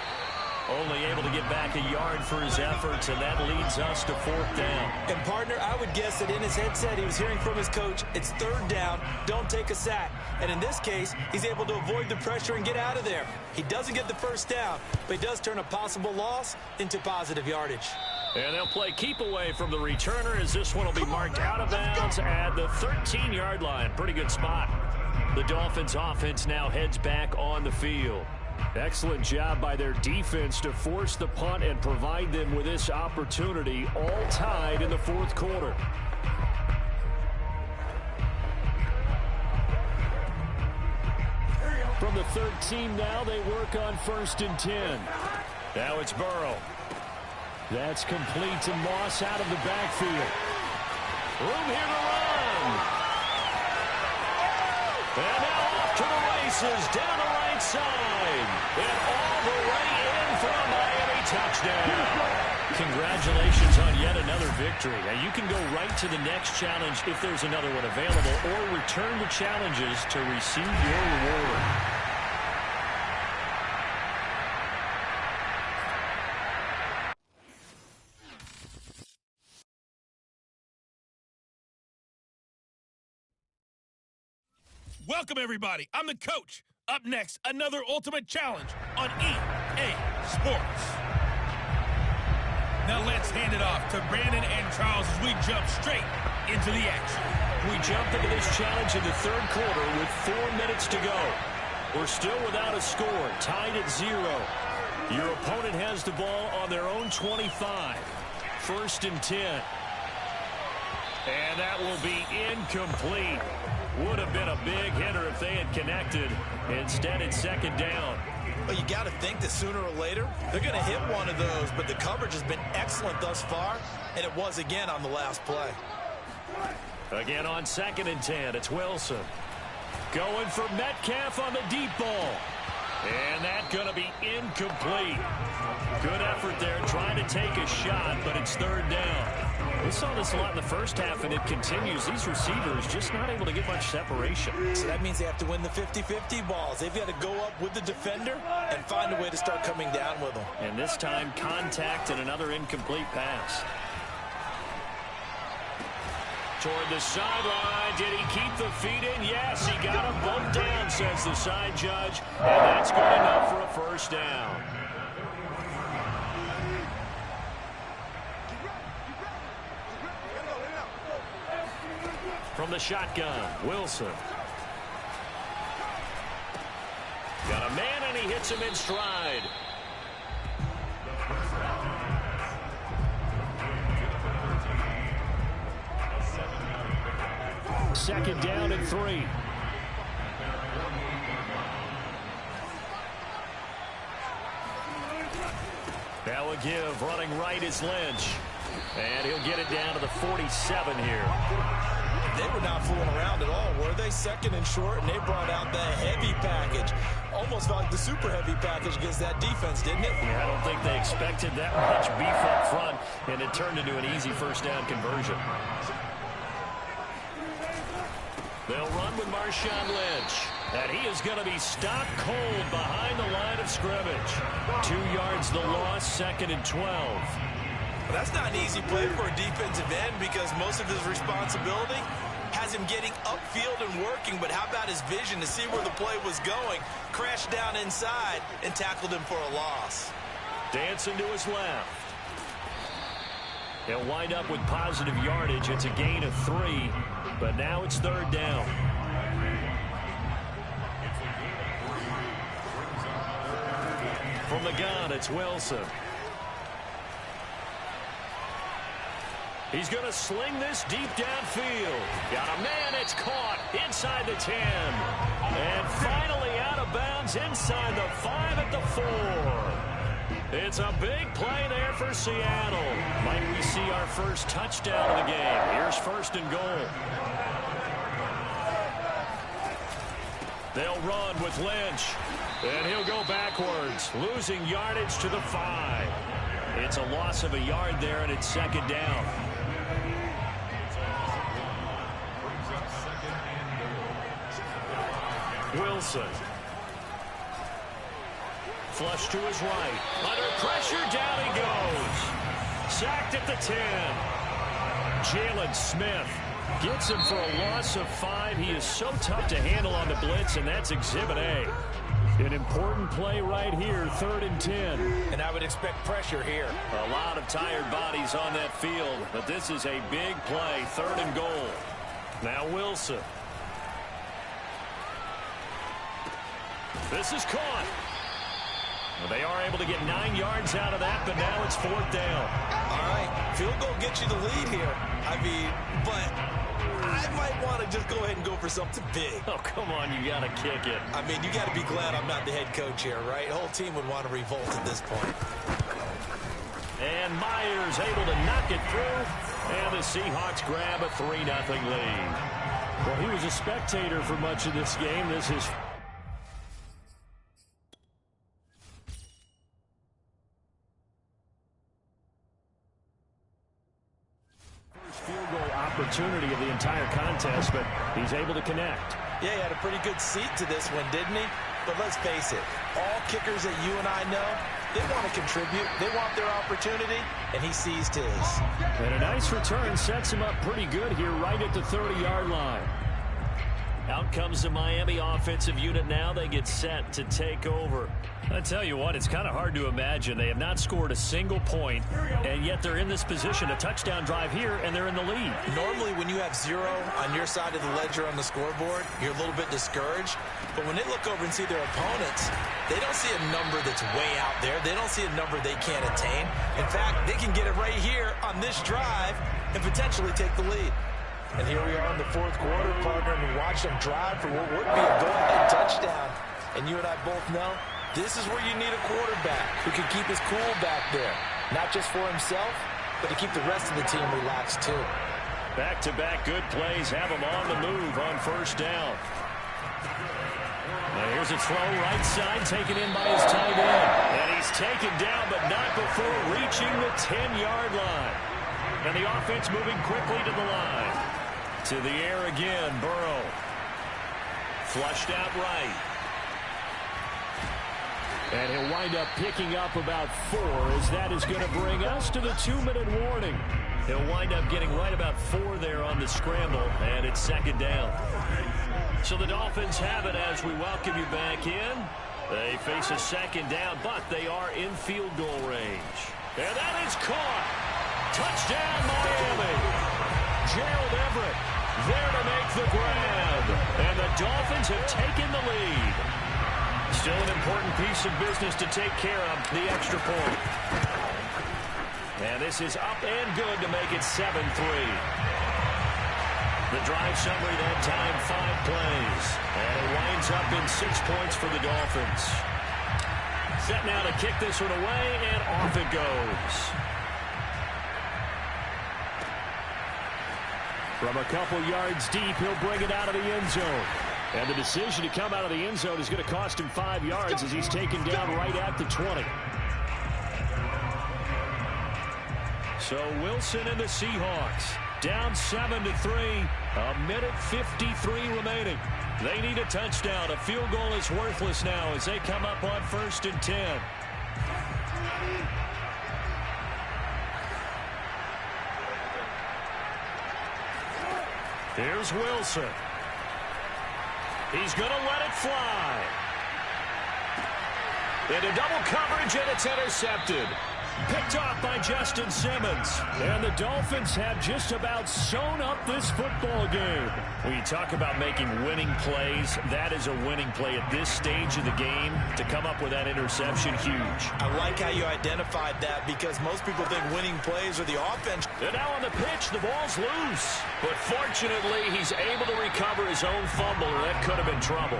Only able to get back a yard for his efforts, and that leads us to 4th down. And, partner, I would guess that in his headset he was hearing from his coach, it's 3rd down, don't take a sack. And in this case, he's able to avoid the pressure and get out of there. He doesn't get the first down, but he does turn a possible loss into positive yardage. And they'll play keep away from the returner as this one will be marked out of bounds at the 13-yard line. Pretty good spot. The Dolphins offense now heads back on the field. Excellent job by their defense to force the punt and provide them with this opportunity, all tied in the fourth quarter. From the 13 now, they work on 1st and 10. Now it's Burrow. That's complete to Moss out of the backfield. Room here to run. And now off to the races, down the right side. And all the way in for a Miami touchdown. Congratulations on yet another victory. Now you can go right to the next challenge if there's another one available, or return the challenges to receive your reward. Welcome, everybody. I'm the coach. Up next, another Ultimate Challenge on EA Sports. Now let's hand it off to Brandon and Charles as we jump straight into the action. We jump into this challenge in the third quarter with 4 minutes to go. We're still without a score, tied at 0. Your opponent has the ball on their own 25. 1st and 10. And that will be incomplete. Would have been a big hitter if they had connected. Instead, it's 2nd down. Well, you got to think that sooner or later, they're going to hit one of those, but the coverage has been excellent thus far, and it was again on the last play. Again on 2nd and 10, it's Wilson. Going for Metcalf on the deep ball. And that's going to be incomplete. Good effort there, trying to take a shot, but it's 3rd down. We saw this a lot in the first half, and it continues. These receivers just not able to get much separation. So that means they have to win the 50-50 balls. They've got to go up with the defender and find a way to start coming down with them. And this time, contact and another incomplete pass. Toward the sideline. Did he keep the feet in? Yes, he got him bumped down, says the side judge. And that's good enough for a 1st down. From the shotgun, Wilson. Got a man, and he hits him in stride. Second down and 3. Now a give, running right is Lynch. And he'll get it down to the 47 here. They were not fooling around at all, were they? 2nd and short, and they brought out the heavy package. Almost felt like the super heavy package against that defense, didn't it? Yeah, I don't think they expected that much beef up front, and it turned into an easy 1st down conversion. They'll run with Marshawn Lynch. And he is going to be stopped cold behind the line of scrimmage. 2 yards the loss, 2nd and 12. Well, that's not an easy play for a defensive end because most of his responsibility has him getting upfield and working. But how about his vision to see where the play was going? Crashed down inside and tackled him for a loss. Dancing to his left. He'll wind up with positive yardage. It's a gain of 3. But now it's 3rd down. From the gun, it's Wilson. He's going to sling this deep downfield. Got a man, it's caught inside the 10. And finally out of bounds inside the 5 at the 4. It's a big play there for Seattle. Might we see our first touchdown of the game? Here's 1st and goal. They'll run with Lynch. And he'll go backwards, losing yardage to the 5. It's a loss of a yard there, and it's 2nd down. Wilson. Flush to his right. Under pressure, down he goes. Sacked at the 10. Jalen Smith gets him for a loss of 5. He is so tough to handle on the blitz, and that's Exhibit A. An important play right here, 3rd and 10. And I would expect pressure here. A lot of tired bodies on that field, but this is a big play, 3rd and goal. Now Wilson. This is caught. Well, they are able to get 9 yards out of that, but now it's 4th down. All right, field goal gets you the lead here. I mean, but I might want to just go ahead and go for something big. Oh, come on, you got to kick it. I mean, you got to be glad I'm not the head coach here, right? The whole team would want to revolt at this point. And Myers able to knock it through, and the Seahawks grab a 3-0 lead. Well, he was a spectator for much of this game. This is field goal opportunity of the entire contest, but he's able to connect. Yeah, he had a pretty good seat to this one, didn't he? But let's face it, all kickers that you and I know, they want to contribute. They want their opportunity, and he seized his. And a nice return sets him up pretty good here right at the 30-yard line. Out comes the Miami offensive unit now. They get set to take over. I tell you what, it's kind of hard to imagine. They have not scored a single point, and yet they're in this position. A touchdown drive here, and they're in the lead. Normally, when you have 0 on your side of the ledger on the scoreboard, you're a little bit discouraged. But when they look over and see their opponents, they don't see a number that's way out there. They don't see a number they can't attain. In fact, they can get it right here on this drive and potentially take the lead. And here we are in the fourth quarter, partner, and watch them drive for what would be a go-ahead touchdown. And you and I both know this is where you need a quarterback who can keep his cool back there. Not just for himself, but to keep the rest of the team relaxed too. Back-to-back good plays have them on the move on first down. Now here's a throw right side taken in by his tight end. And he's taken down, but not before reaching the 10-yard line. And the offense moving quickly to the line. To the air again, Burrow. Flushed out right. And he'll wind up picking up about 4 as that is going to bring us to the 2-minute warning. He'll wind up getting right about 4 there on the scramble, and it's second down. So the Dolphins have it as we welcome you back in. They face a second down, but they are in field goal range. And that is caught. Touchdown, Miami. Gerald Everett there to make the grab. And the Dolphins have taken the lead. Still an important piece of business to take care of, the extra point. And this is up and good to make it 7-3. The drive summary that time, 5 plays. And it winds up in 6 points for the Dolphins. Set now to kick this one away, and off it goes. From a couple yards deep, he'll bring it out of the end zone. And the decision to come out of the end zone is going to cost him 5 yards as he's taken down right at the 20. So Wilson and the Seahawks down 7-3. A minute 53 remaining. They need a touchdown. A field goal is worthless now as they come up on 1st and 10. Here's Wilson. He's going to let it fly. Into double coverage, and it's intercepted. Picked off by Justin Simmons. And the Dolphins have just about sewn up this football game. When you talk about making winning plays, that is a winning play at this stage of the game. To come up with that interception, huge. I like how you identified that because most people think winning plays are the offense. And now on the pitch, the ball's loose. But fortunately, he's able to recover his own fumble, or that could have been trouble.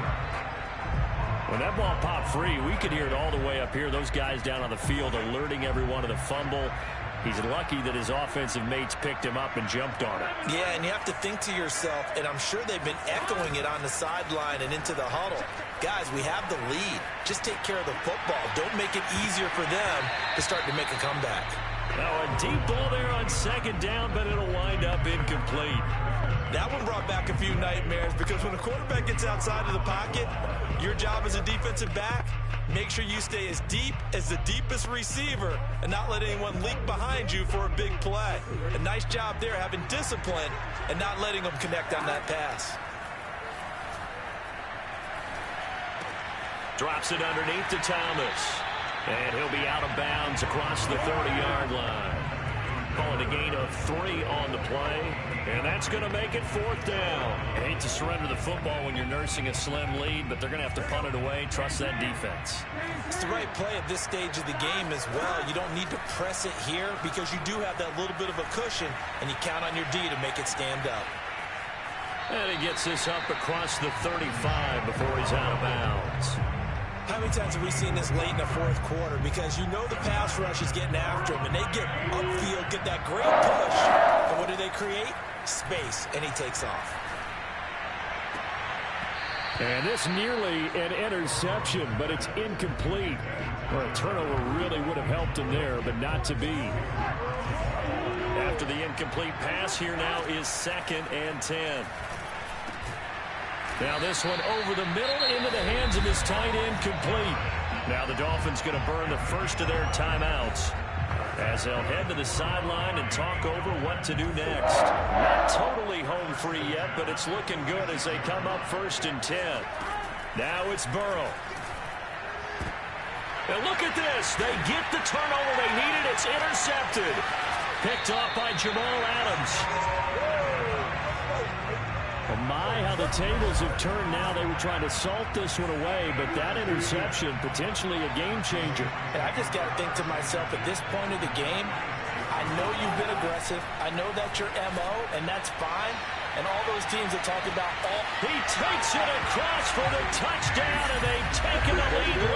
When that ball popped free, we could hear it all the way up here. Those guys down on the field alerting everyone of the fumble. He's lucky that his offensive mates picked him up and jumped on it. Yeah, and you have to think to yourself, and I'm sure they've been echoing it on the sideline and into the huddle. Guys, we have the lead. Just take care of the football. Don't make it easier for them to start to make a comeback. Now a deep ball there on second down, but it'll wind up incomplete. That one brought back a few nightmares because when a quarterback gets outside of the pocket, your job as a defensive back, make sure you stay as deep as the deepest receiver and not let anyone leak behind you for a big play. A nice job there having discipline and not letting them connect on that pass. Drops it underneath to Thomas. And he'll be out of bounds across the 30-yard line. Calling a gain of 3 on the play. And that's going to make it 4th down. I hate to surrender the football when you're nursing a slim lead, but they're going to have to punt it away. Trust that defense. It's the right play at this stage of the game as well. You don't need to press it here because you do have that little bit of a cushion, and you count on your D to make it stand up. And he gets this up across the 35 before he's out of bounds. How many times have we seen this late in the fourth quarter? Because you know the pass rush is getting after him, and they get upfield, get that great push. And what do they create? Space, and he takes off. And this nearly an interception, but it's incomplete. Or a turnover really would have helped him there, but not to be. After the incomplete pass, here now is 2nd and 10. Now this one over the middle into the hands of his tight end, complete. Now the Dolphins going to burn the first of their timeouts. As they'll head to the sideline and talk over what to do next. Not totally home free yet, but it's looking good as they come up 1st and 10. Now it's Burrow. And look at this. They get the turnover they needed. It's intercepted. Picked off by Jamal Adams. Oh my, how the tables have turned now. They were trying to salt this one away, but that interception, potentially a game changer. And I just got to think to myself, at this point of the game, I know you've been aggressive. I know that's your MO, and that's fine. And all those teams that talk about all... He takes it across for the touchdown, and they've taken the lead